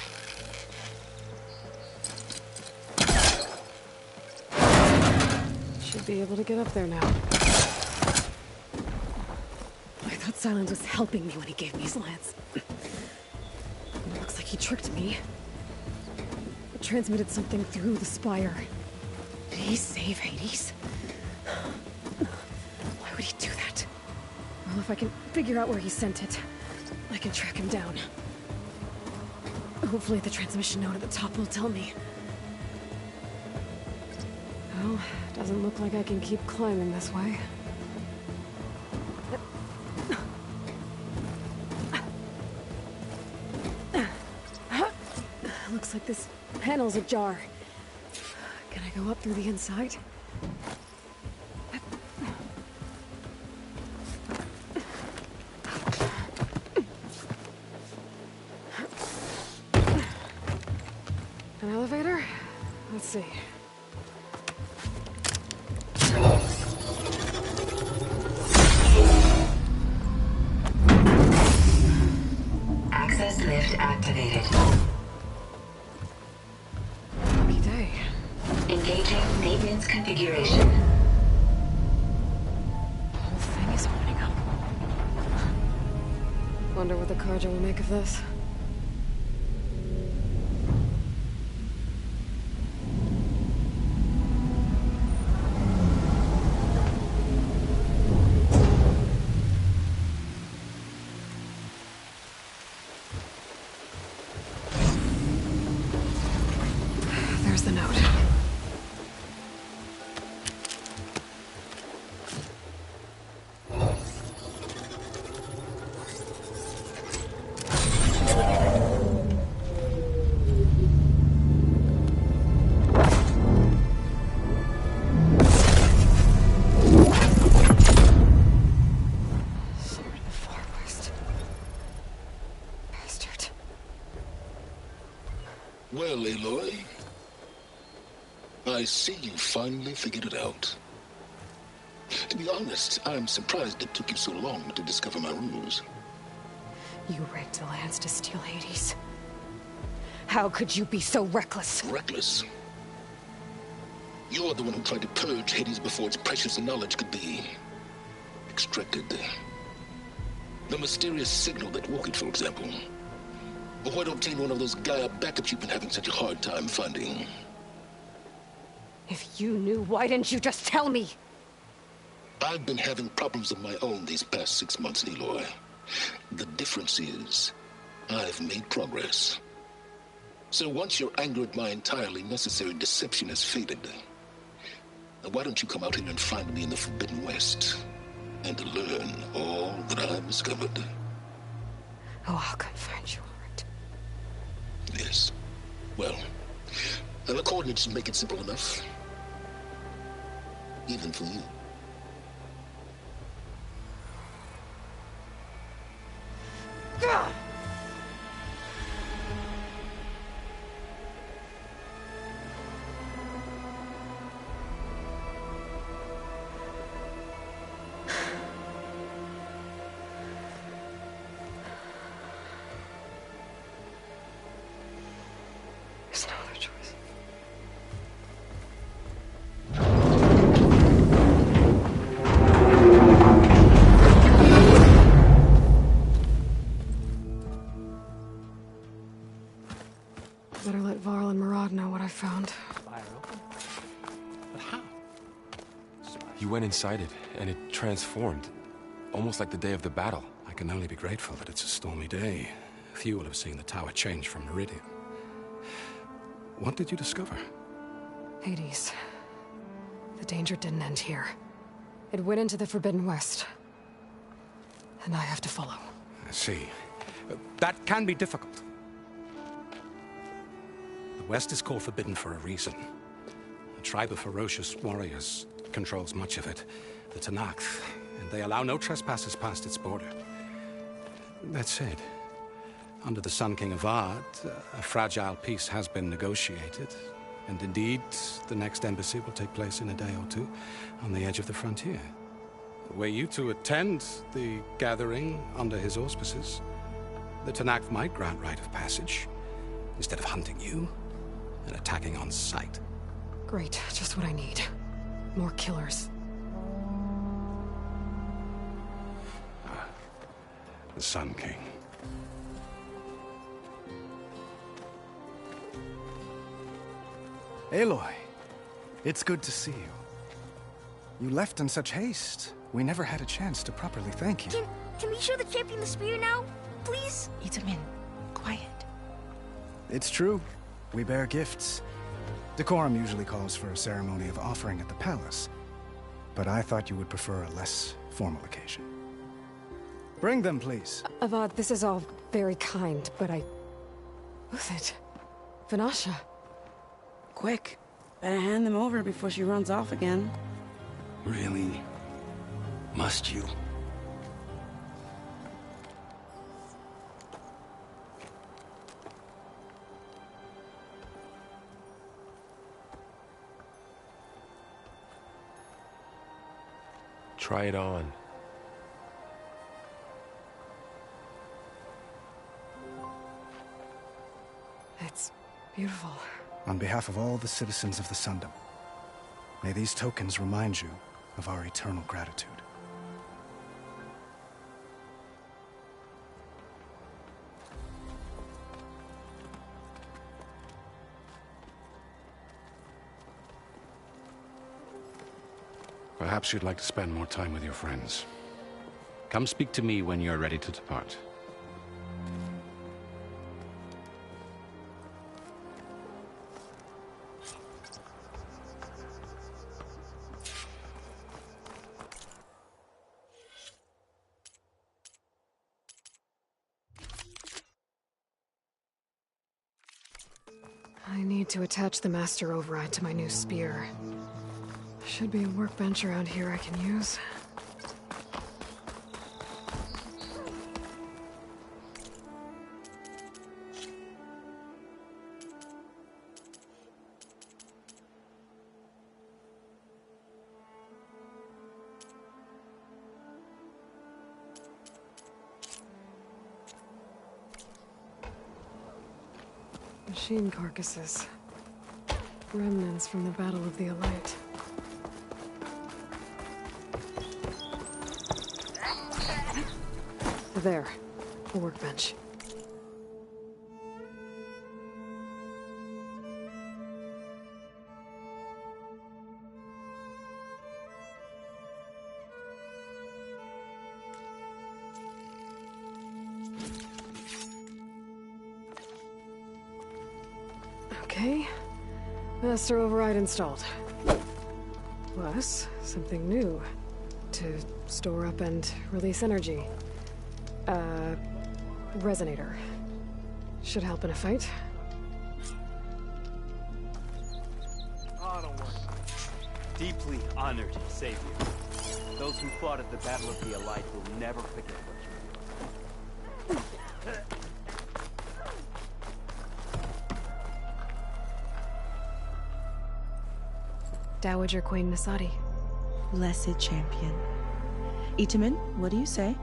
Should be able to get up there now. I thought Silence was helping me when he gave me his lance. It looks like he tricked me. It transmitted something through the spire. Did he save Hades? Why would he do that? Well, if I can figure out where he sent it, I can track him down. Hopefully the transmission note at the top will tell me. Well, doesn't look like I can keep climbing this way. Looks like this panel's ajar. Can I go up through the inside? An elevator? Let's see. Access lift activated. Lucky day. Engaging maintenance configuration. The whole thing is opening up. Wonder what the Carja will make of this. There's the note. Sword of the Far West. Bastard. Well, Aloy, I see you finally figured it out. To be honest, I'm surprised it took you so long to discover my ruse. You rigged the lance to steal Hades. How could you be so reckless? Reckless? You're the one who tried to purge Hades before its precious knowledge could be extracted. The mysterious signal that woke it, for example. Or why to obtain one of those Gaia backups you've been having such a hard time finding? If you knew, why didn't you just tell me? I've been having problems of my own these past 6 months, Aloy. The difference is, I've made progress. So once your anger at my entirely necessary deception has faded, why don't you come out here and find me in the Forbidden West and learn all that I've discovered? Oh, I'll come find you, all right. Yes. Well, the coordinates make it simple enough. Even for you. Gah! There's no other choice. Better let Varl and Murad know what I found. Fire open? But how? You went inside it, and it transformed. Almost like the day of the battle. I can only be grateful that it's a stormy day. Few will have seen the tower change from Meridian. What did you discover? Hades. The danger didn't end here. It went into the Forbidden West. And I have to follow. I see. That can be difficult. The West is called Forbidden for a reason. A tribe of ferocious warriors controls much of it, the Tenakth, and they allow no trespassers past its border. That said, under the Sun King Avad, a fragile peace has been negotiated, and indeed, the next embassy will take place in a day or two on the edge of the frontier. Were you to attend the gathering under his auspices, the Tenakth might grant right of passage, instead of hunting you and attacking on sight. Great, just what I need. More killers. The Sun King. Aloy, it's good to see you. You left in such haste. We never had a chance to properly thank you. Can we show the champion the spear now? Please? Itamin, quiet. It's true. We bear gifts. Decorum usually calls for a ceremony of offering at the palace. But I thought you would prefer a less formal occasion. Bring them, please. Avad, this is all very kind, but Who's it? Vanasha. Quick. Better hand them over before she runs off again. Really? Must you? Try it on. It's beautiful. On behalf of all the citizens of the Sundom, may these tokens remind you of our eternal gratitude. Perhaps you'd like to spend more time with your friends. Come speak to me when you're ready to depart. I need to attach the Master Override to my new spear. Should be a workbench around here I can use. Machine carcasses. Remnants from the Battle of the Elite. There. A workbench. Okay. Master override installed. Plus, something new. To store up and release energy. Resonator. Should help in a fight. Oh, don't worry. Deeply honored, Savior. Those who fought at the Battle of the Elite will never forget what you did. Dowager Queen Nasadi. Blessed champion. Itamen, what do you say?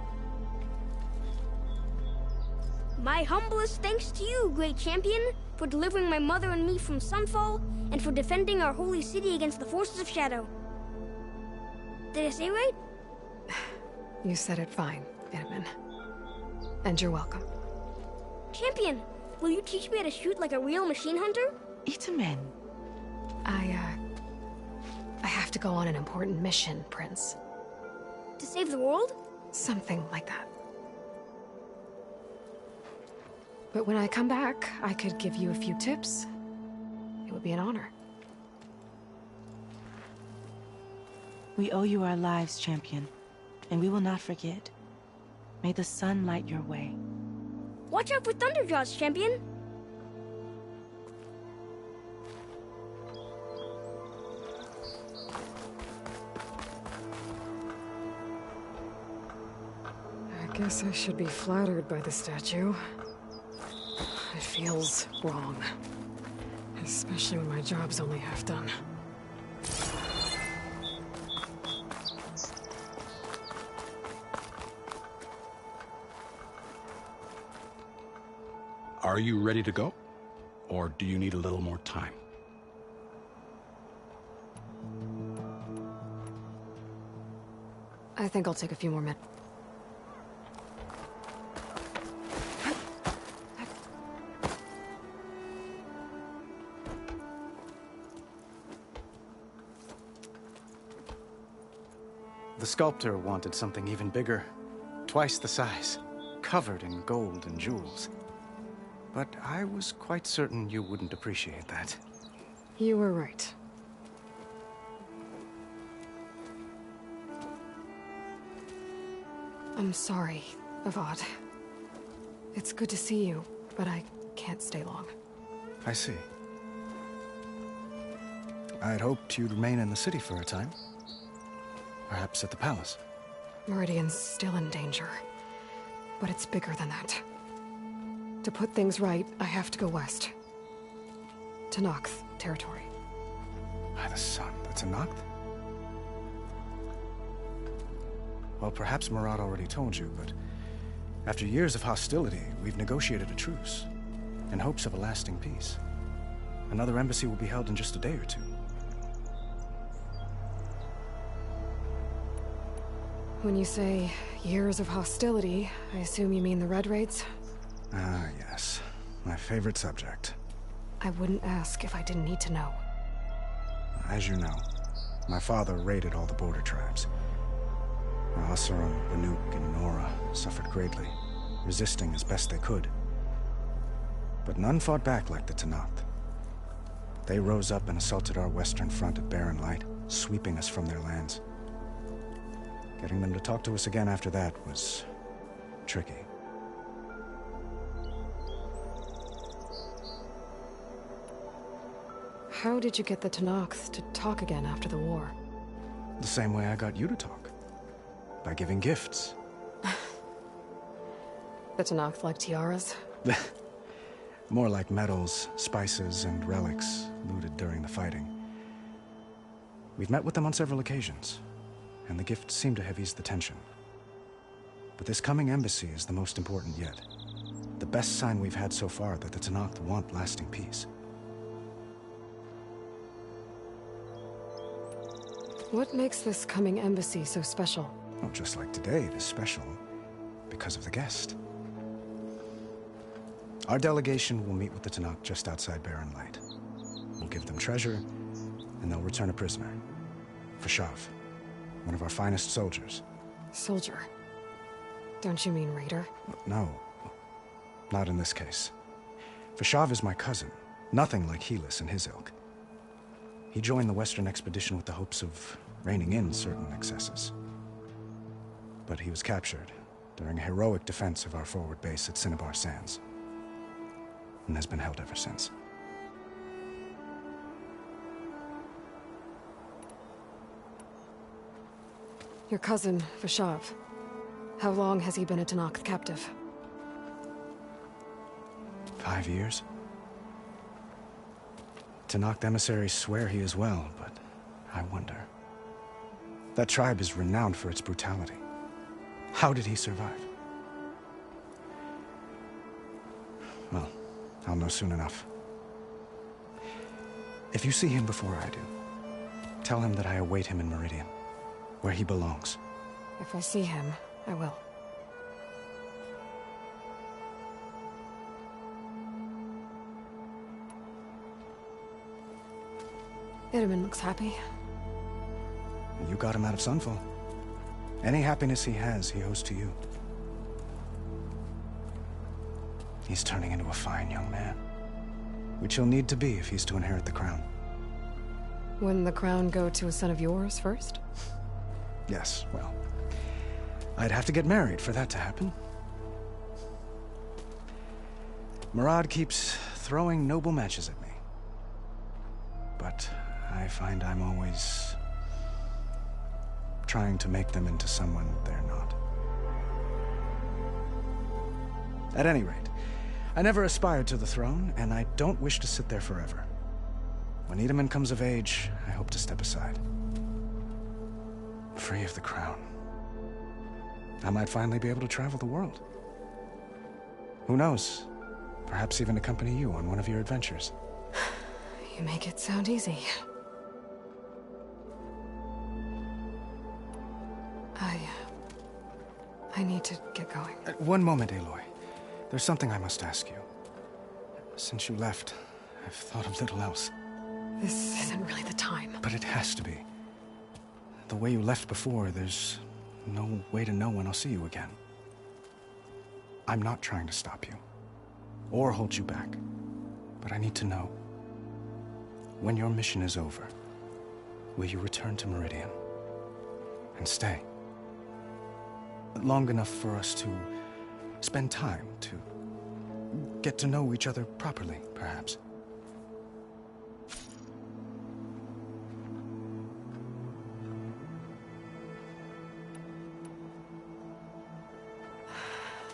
My humblest thanks to you, great champion, for delivering my mother and me from Sunfall, and for defending our holy city against the forces of Shadow. Did I say right? You said it fine, Edmund. And you're welcome. Champion, will you teach me how to shoot like a real machine hunter? Itamen. I have to go on an important mission, Prince. To save the world? Something like that. But when I come back, I could give you a few tips. It would be an honor. We owe you our lives, champion, and we will not forget. May the sun light your way. Watch out for Thunderjaws, champion! I guess I should be flattered by the statue. It feels wrong. Especially when my job's only half done. Are you ready to go? Or do you need a little more time? I think I'll take a few more minutes. The sculptor wanted something even bigger. Twice the size. Covered in gold and jewels. But I was quite certain you wouldn't appreciate that. You were right. I'm sorry, Avad. It's good to see you, but I can't stay long. I see. I'd hoped you'd remain in the city for a time. Perhaps at the palace. Meridian's still in danger. But it's bigger than that. To put things right, I have to go west. To Noct territory. By the sun, that's a Noct? Well, perhaps Murad already told you, but after years of hostility, we've negotiated a truce, in hopes of a lasting peace. Another embassy will be held in just a day or two. When you say years of hostility, I assume you mean the Red Raids? Ah, yes. My favorite subject. I wouldn't ask if I didn't need to know. As you know, my father raided all the border tribes. Asurum, Banuk, and Nora suffered greatly, resisting as best they could. But none fought back like the Tenakth. They rose up and assaulted our western front at Barren Light, sweeping us from their lands. Getting them to talk to us again after that was tricky. How did you get the Tenakth to talk again after the war? The same way I got you to talk. By giving gifts. The Tenakth like tiaras? More like medals, spices, and relics looted during the fighting. We've met with them on several occasions, and the gifts seem to have eased the tension. But this coming embassy is the most important yet. The best sign we've had so far that the Tenakth want lasting peace. What makes this coming embassy so special? Oh, just like today, it is special because of the guest. Our delegation will meet with the Tenakth just outside Barren Light. We'll give them treasure, and they'll return a prisoner. Fashav, one of our finest soldiers. Soldier? Don't you mean raider? No, not in this case. Fashav is my cousin, Nothing like Helis and his ilk. He joined the Western expedition with the hopes of reining in certain excesses. But he was captured during a heroic defense of our forward base at Cinnabar Sands, and has been held ever since. Your cousin, Vashav. How long has he been a Tenakth captive? 5 years. Tenakth emissaries swear he is well, but I wonder. That tribe is renowned for its brutality. How did he survive? Well, I'll know soon enough. If you see him before I do, tell him that I await him in Meridian, where he belongs. If I see him, I will. Itamen looks happy. You got him out of Sunfall. Any happiness he has, he owes to you. He's turning into a fine young man, which he'll need to be if he's to inherit the crown. Wouldn't the crown go to a son of yours first? Yes, well, I'd have to get married for that to happen. Murad keeps throwing noble matches at me, but I find I'm always trying to make them into someone they're not. At any rate, I never aspired to the throne, and I don't wish to sit there forever. When Itamen comes of age, I hope to step aside. Free of the crown. I might finally be able to travel the world. Who knows? Perhaps even accompany you on one of your adventures. You make it sound easy. I need to get going. One moment, Aloy. There's something I must ask you. Since you left, I've thought of little else. This isn't really the time. But it has to be. The way you left before, there's no way to know when I'll see you again. I'm not trying to stop you, or hold you back. But I need to know, when your mission is over, will you return to Meridian and stay? Long enough for us to spend time, to get to know each other properly, perhaps.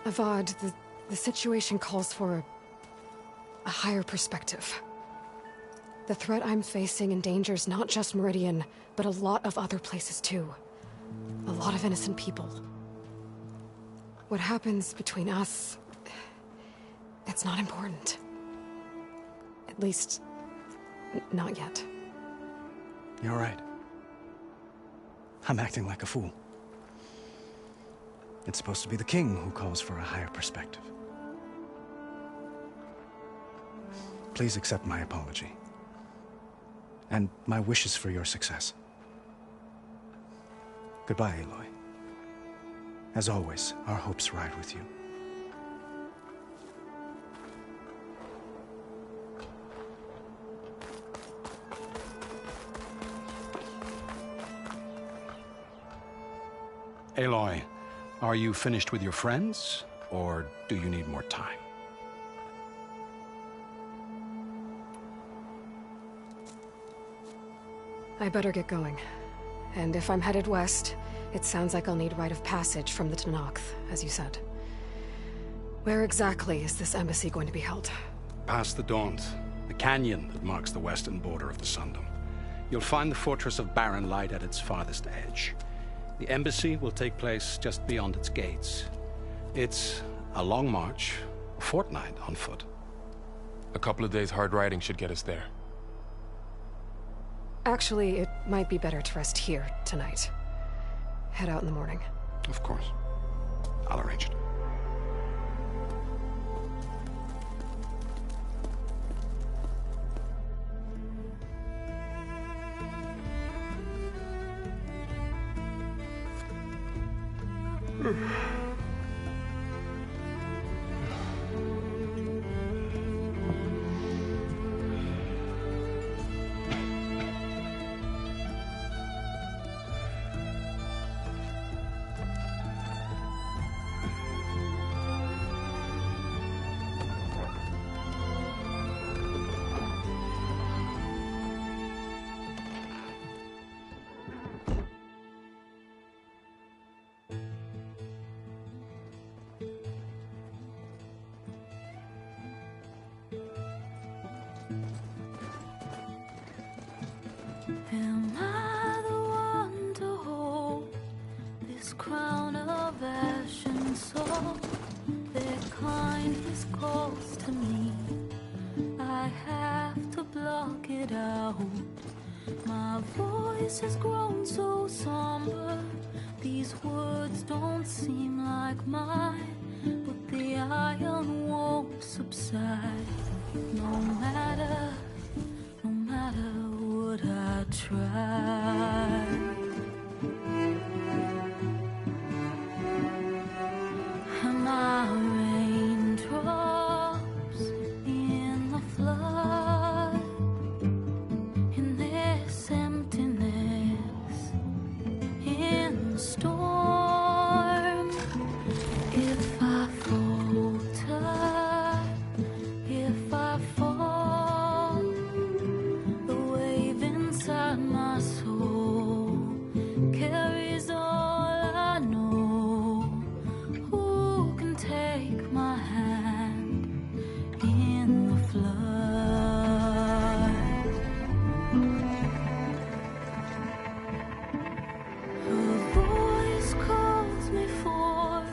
Avad, the situation calls for a higher perspective. The threat I'm facing endangers not just Meridian, but a lot of other places too. A lot of innocent people. What happens between us, it's not important. At least, not yet. You're right. I'm acting like a fool. It's supposed to be the king who calls for a higher perspective. Please accept my apology. And my wishes for your success. Goodbye, Aloy. As always, our hopes ride with you. Aloy, are you finished with your friends, or do you need more time? I better get going. And if I'm headed west, it sounds like I'll need rite of passage from the Tenakth, as you said. Where exactly is this embassy going to be held? Past the Daunt, the canyon that marks the western border of the Sundom. You'll find the fortress of Barren Light at its farthest edge. The embassy will take place just beyond its gates. It's a long march, a fortnight on foot. A couple of days hard riding should get us there. Actually, it might be better to rest here tonight. Head out in the morning. Of course. I'll arrange it. voice has grown so somber. These words don't seem like mine, but the iron won't subside. No matter what I try. And my raindrops in the flood, in this emptiness, in the storm. If I falter, if I fall, the wave inside my soul carries all I know. Who can take my hand in the flood? Her voice calls me forth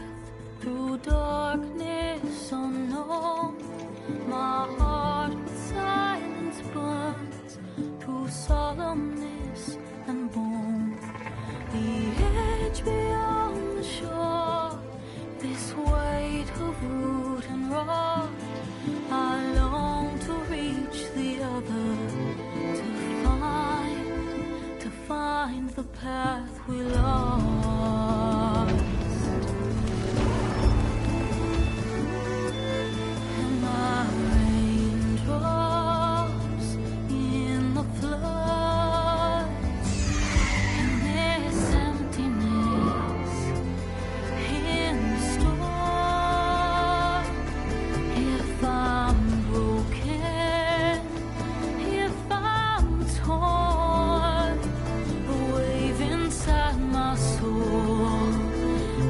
through darkness unknown. My heart with silence burns through solemnness and bone. The edge beyond the shore, this weight of root and rod. I long to reach the other, to find the path we lost. And my raindrops in the flood, in this emptiness, in the storm. If I'm broken, if I'm torn, the wave inside my soul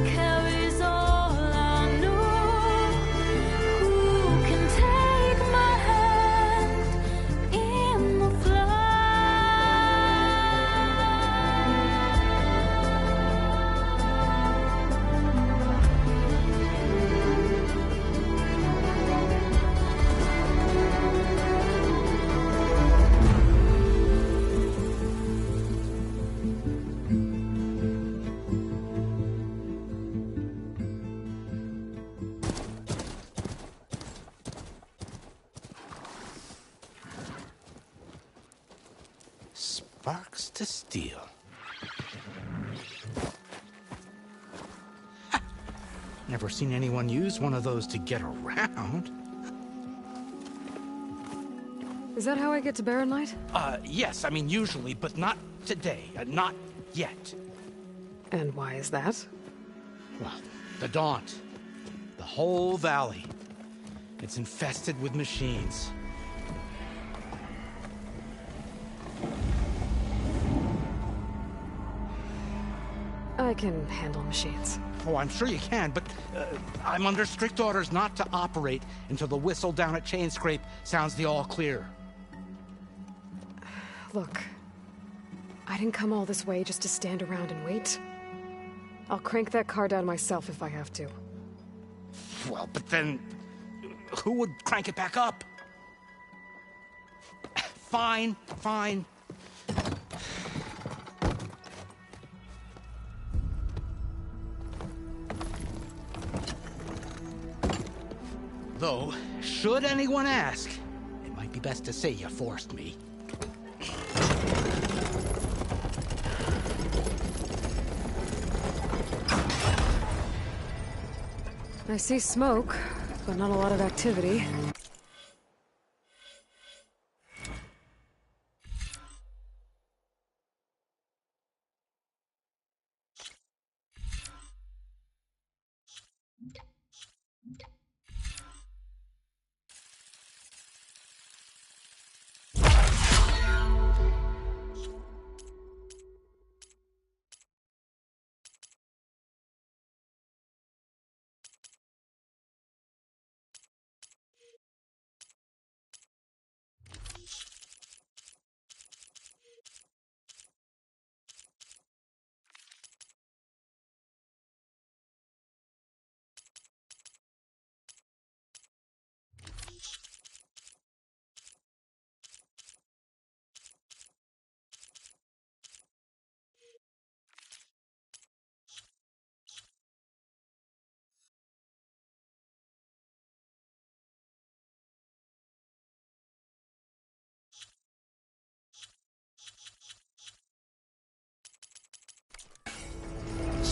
carries all I know. Who can take my hand in the Sparks to steel. Ha! Never seen anyone use one of those to get around. Is that how I get to Barren Light? Yes, I mean usually, but not today. Not yet. And why is that? Well, the Daunt. The whole valley. It's infested with machines. I can handle machines. Oh, I'm sure you can, but I'm under strict orders not to operate until the whistle down at Chainscrape sounds the all clear. Look, I didn't come all this way just to stand around and wait. I'll crank that car down myself if I have to. Well, but then who would crank it back up? Fine, fine. Though, should anyone ask, it might be best to say you forced me. I see smoke, but not a lot of activity.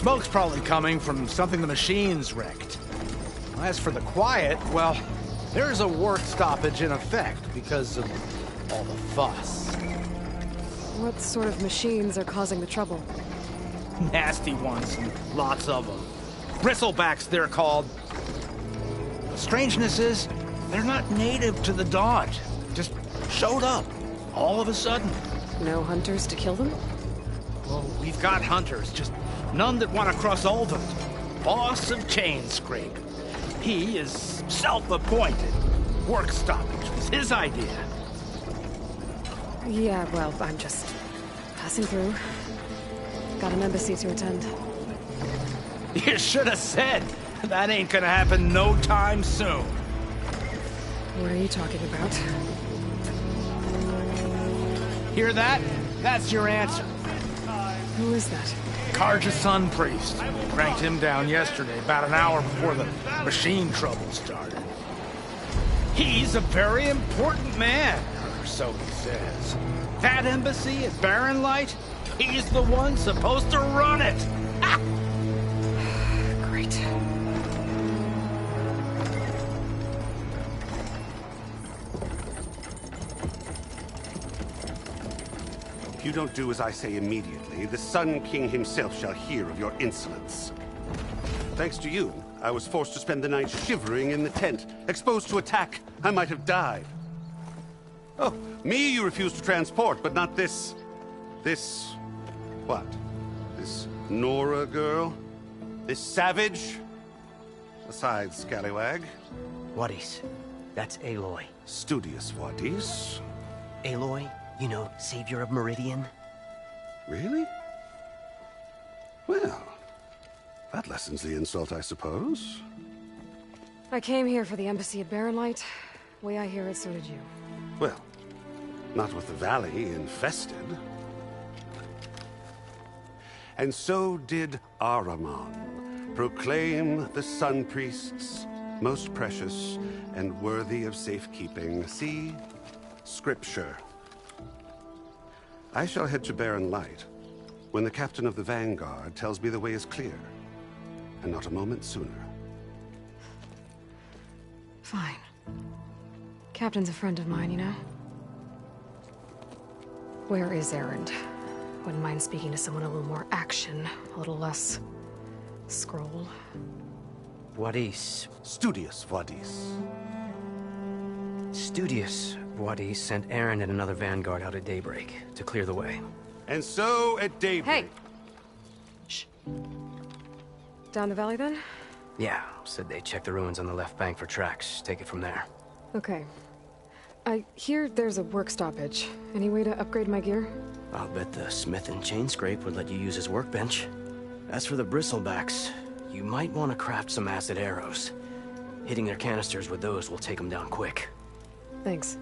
smoke's probably coming from something the machines wrecked. As for the quiet, well, there's a work stoppage in effect because of all the fuss. What sort of machines are causing the trouble? Nasty ones, and lots of them. Bristlebacks, they're called. The strangeness is, they're not native to the Dodge. Just showed up, all of a sudden. No hunters to kill them? Well, we've got hunters, just none that want to cross over. Boss of Chainscrape. He is self-appointed. Work stoppage was his idea. Yeah, well, I'm just passing through. Got an embassy to attend. You should have said. That ain't gonna happen no time soon. What are you talking about? Hear that? That's your answer. Who is that? Carja Sun Priest. Cranked him down yesterday, about an hour before the machine trouble started. He's a very important man, or so he says. That embassy at Barren Light, he's the one supposed to run it. Ha! Great. If you don't do as I say immediately, the Sun King himself shall hear of your insolence. Thanks to you, I was forced to spend the night shivering in the tent. Exposed to attack, I might have died. Oh, me you refuse to transport, but not this... what? This Nora girl? This savage? Besides, scallywag. Wadis. That's Aloy. Studious Wadis. Aloy, you know, savior of Meridian. Really? Well, that lessens the insult, I suppose. I came here for the embassy at Barren Light. Way I hear it, so did you. Well, not with the valley infested. And so did Ahriman proclaim the Sun Priests most precious and worthy of safekeeping. See? Scripture. I shall head to Barren Light when the captain of the Vanguard tells me the way is clear, and not a moment sooner. Fine. Captain's a friend of mine, you know? Where is Erend? Wouldn't mind speaking to someone a little more action, a little less... scroll. Wadis. Studious Wadis. Studious Wadis sent Erend and another Vanguard out at daybreak to clear the way. And so at daybreak... Hey! Shh. Down the valley, then? Yeah, said they checked the ruins on the left bank for tracks. Take it from there. Okay. I hear there's a work stoppage. Any way to upgrade my gear? I'll bet the smith in Chainscrape would let you use his workbench. As for the Bristlebacks, you might want to craft some acid arrows. Hitting their canisters with those will take them down quick. Thanks.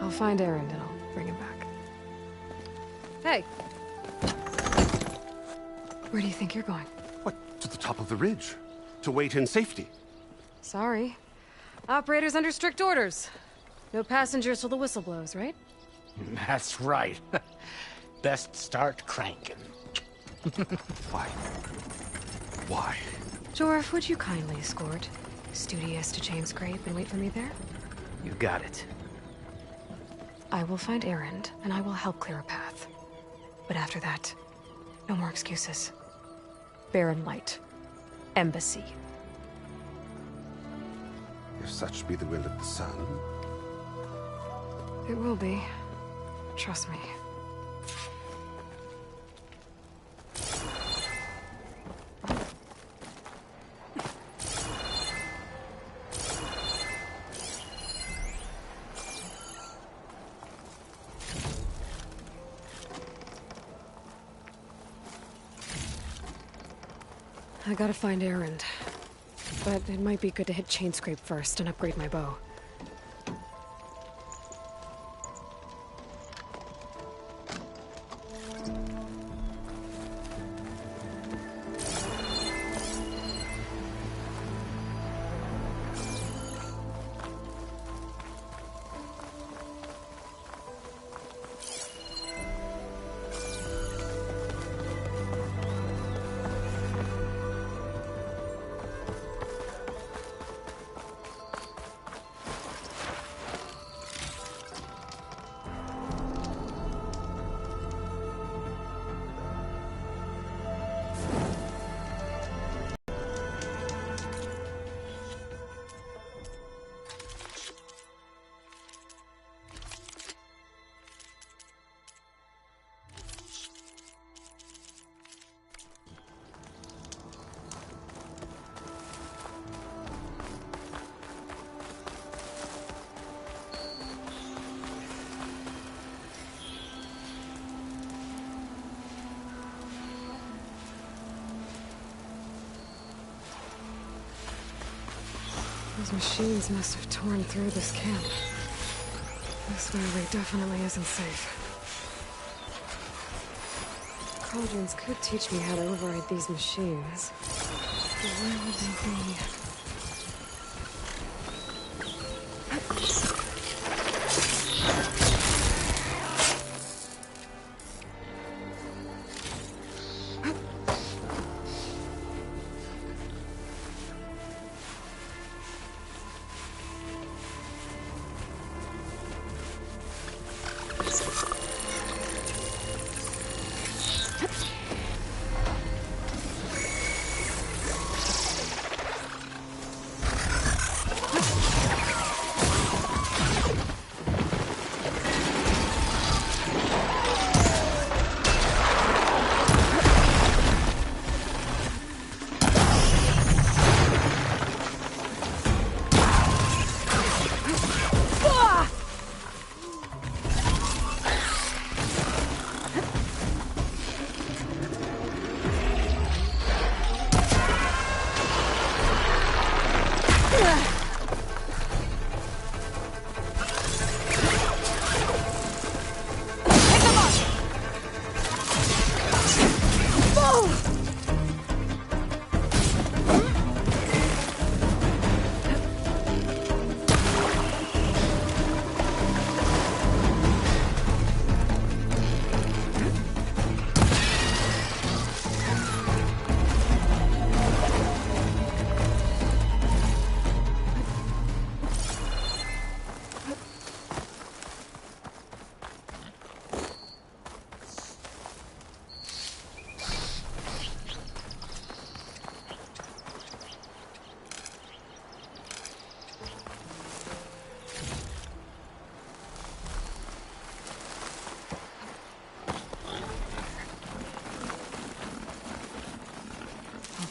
I'll find Erend and I'll bring him back. Hey! Where do you think you're going? What, to the top of the ridge? To wait in safety? Sorry. Operator's under strict orders. No passengers till the whistle blows, right? That's right. Best start cranking. Why? Why? Jorf, would you kindly escort Studious to Chainscrape and wait for me there? You got it. I will find Erend, and I will help clear a path. But after that, no more excuses. Barren Light. Embassy. If such be the will of the sun. It will be. Trust me. I gotta find Erend. But it might be good to hit Chainscrape first and upgrade my bow. Those machines must have torn through this camp. This way definitely isn't safe. Cauldrons could teach me how to override these machines. But where would they be?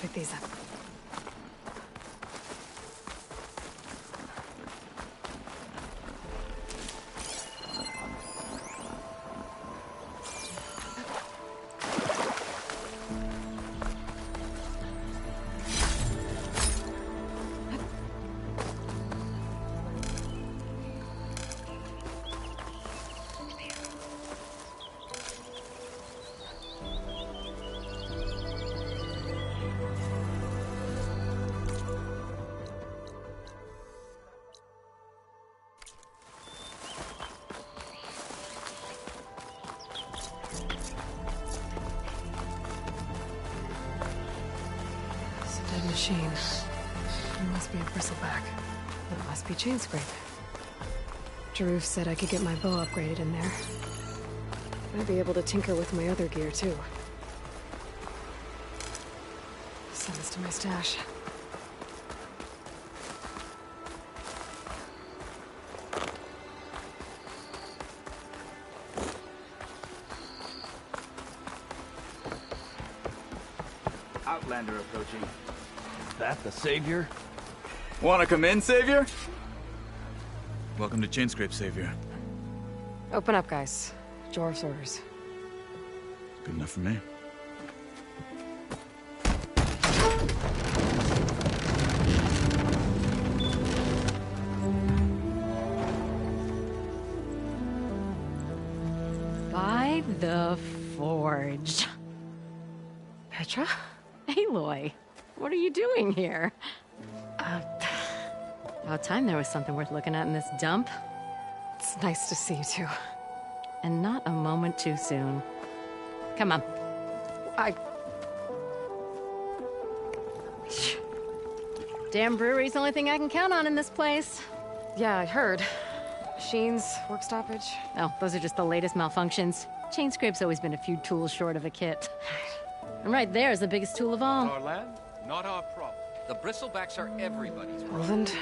Pick these up. Machine. It must be a bristleback. It must be Chainscrape. Jaruf said I could get my bow upgraded in there. I'd be able to tinker with my other gear, too. Send this to my stash. Outlander approaching. That the Savior? Wanna come in, Savior? Welcome to Chainscrape, Savior. Open up, guys. Jorv's orders. Good enough for me. By the Forge. Petra? Aloy, what are you doing here? About time there was something worth looking at in this dump. It's nice to see you too. And not a moment too soon. Come on. Damn brewery's the only thing I can count on in this place. Yeah, I heard. Machines, work stoppage. Oh, those are just the latest malfunctions. Chainscrape's always been a few tools short of a kit. And right there is the biggest tool of all. Our land, not our problem. The bristlebacks are everybody's problem. Roland?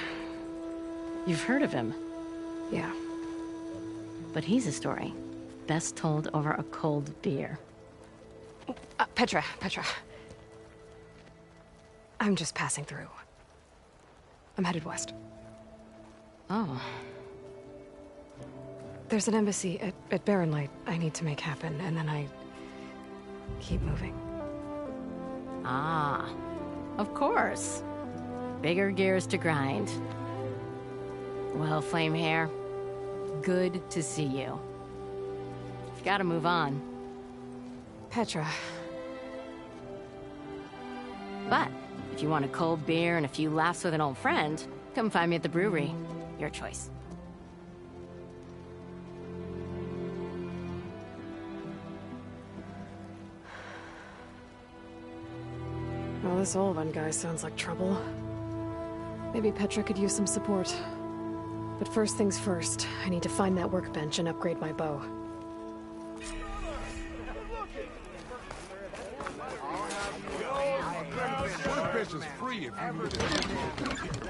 You've heard of him. Yeah. But he's a story best told over a cold beer. Petra. I'm just passing through. I'm headed west. Oh. There's an embassy at Barren Light I need to make happen, and then I keep moving. Ah, of course. bigger gears to grind. Well, Flamehair, good to see you. You've got to move on. Petra. But if you want a cold beer and a few laughs with an old friend, come find me at the brewery. Your choice. Well, this Olvan guy sounds like trouble. Maybe Petra could use some support. But first things first, I need to find that workbench and upgrade my bow. Workbench is free if you need it.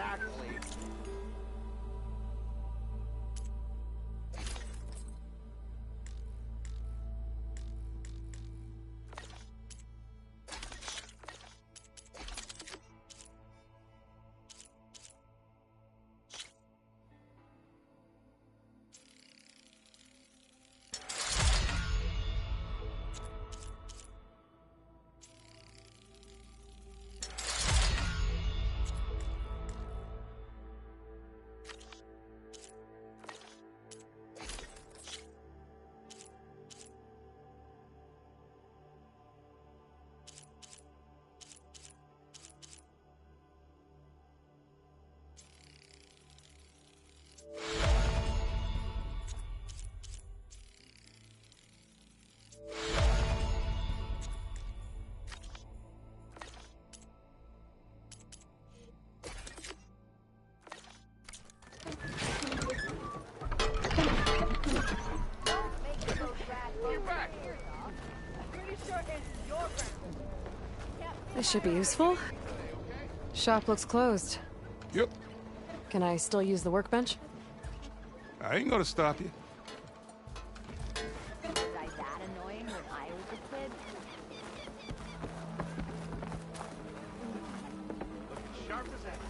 This should be useful. Shop looks closed. Yep. Can I still use the workbench? I ain't gonna stop you. Was I that annoying when I was a kid? Looking sharp as ever.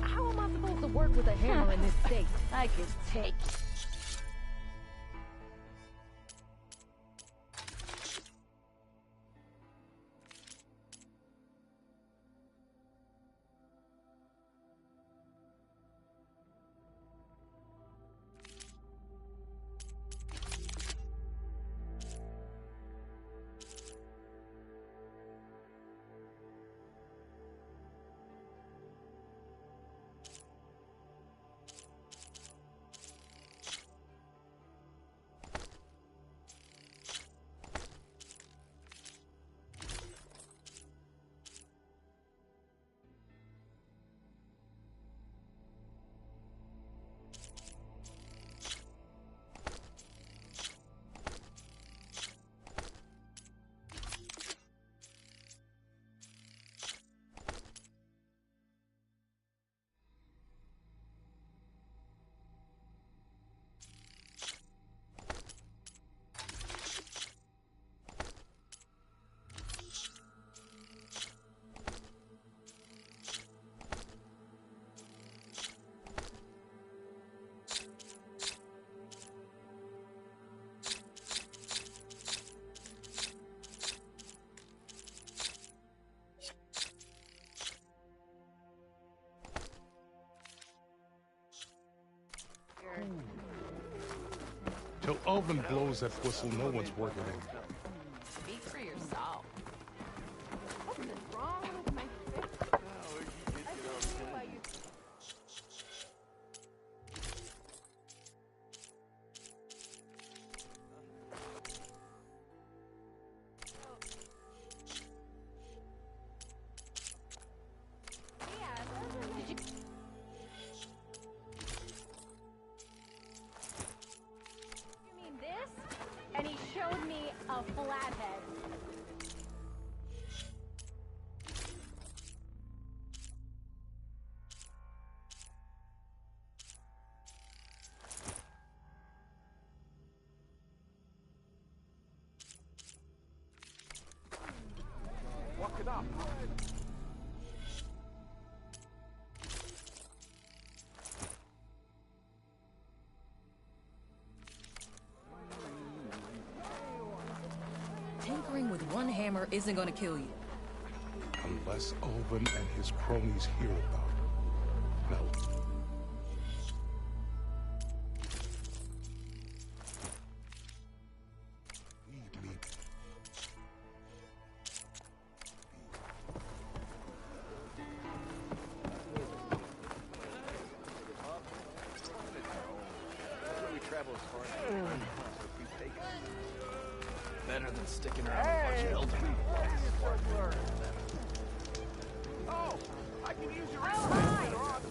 How am I supposed to work with a hammer in this state? I could take it. Till Ulvin blows that whistle, no one's working in. Speak for yourself. What is wrong with my and he showed me a flathead. Walk it up. Hammering with one hammer isn't gonna kill you. Unless Ulvin and his cronies hear about it. No. Better than sticking around with a bunch of elderly. Oh, I can use your help.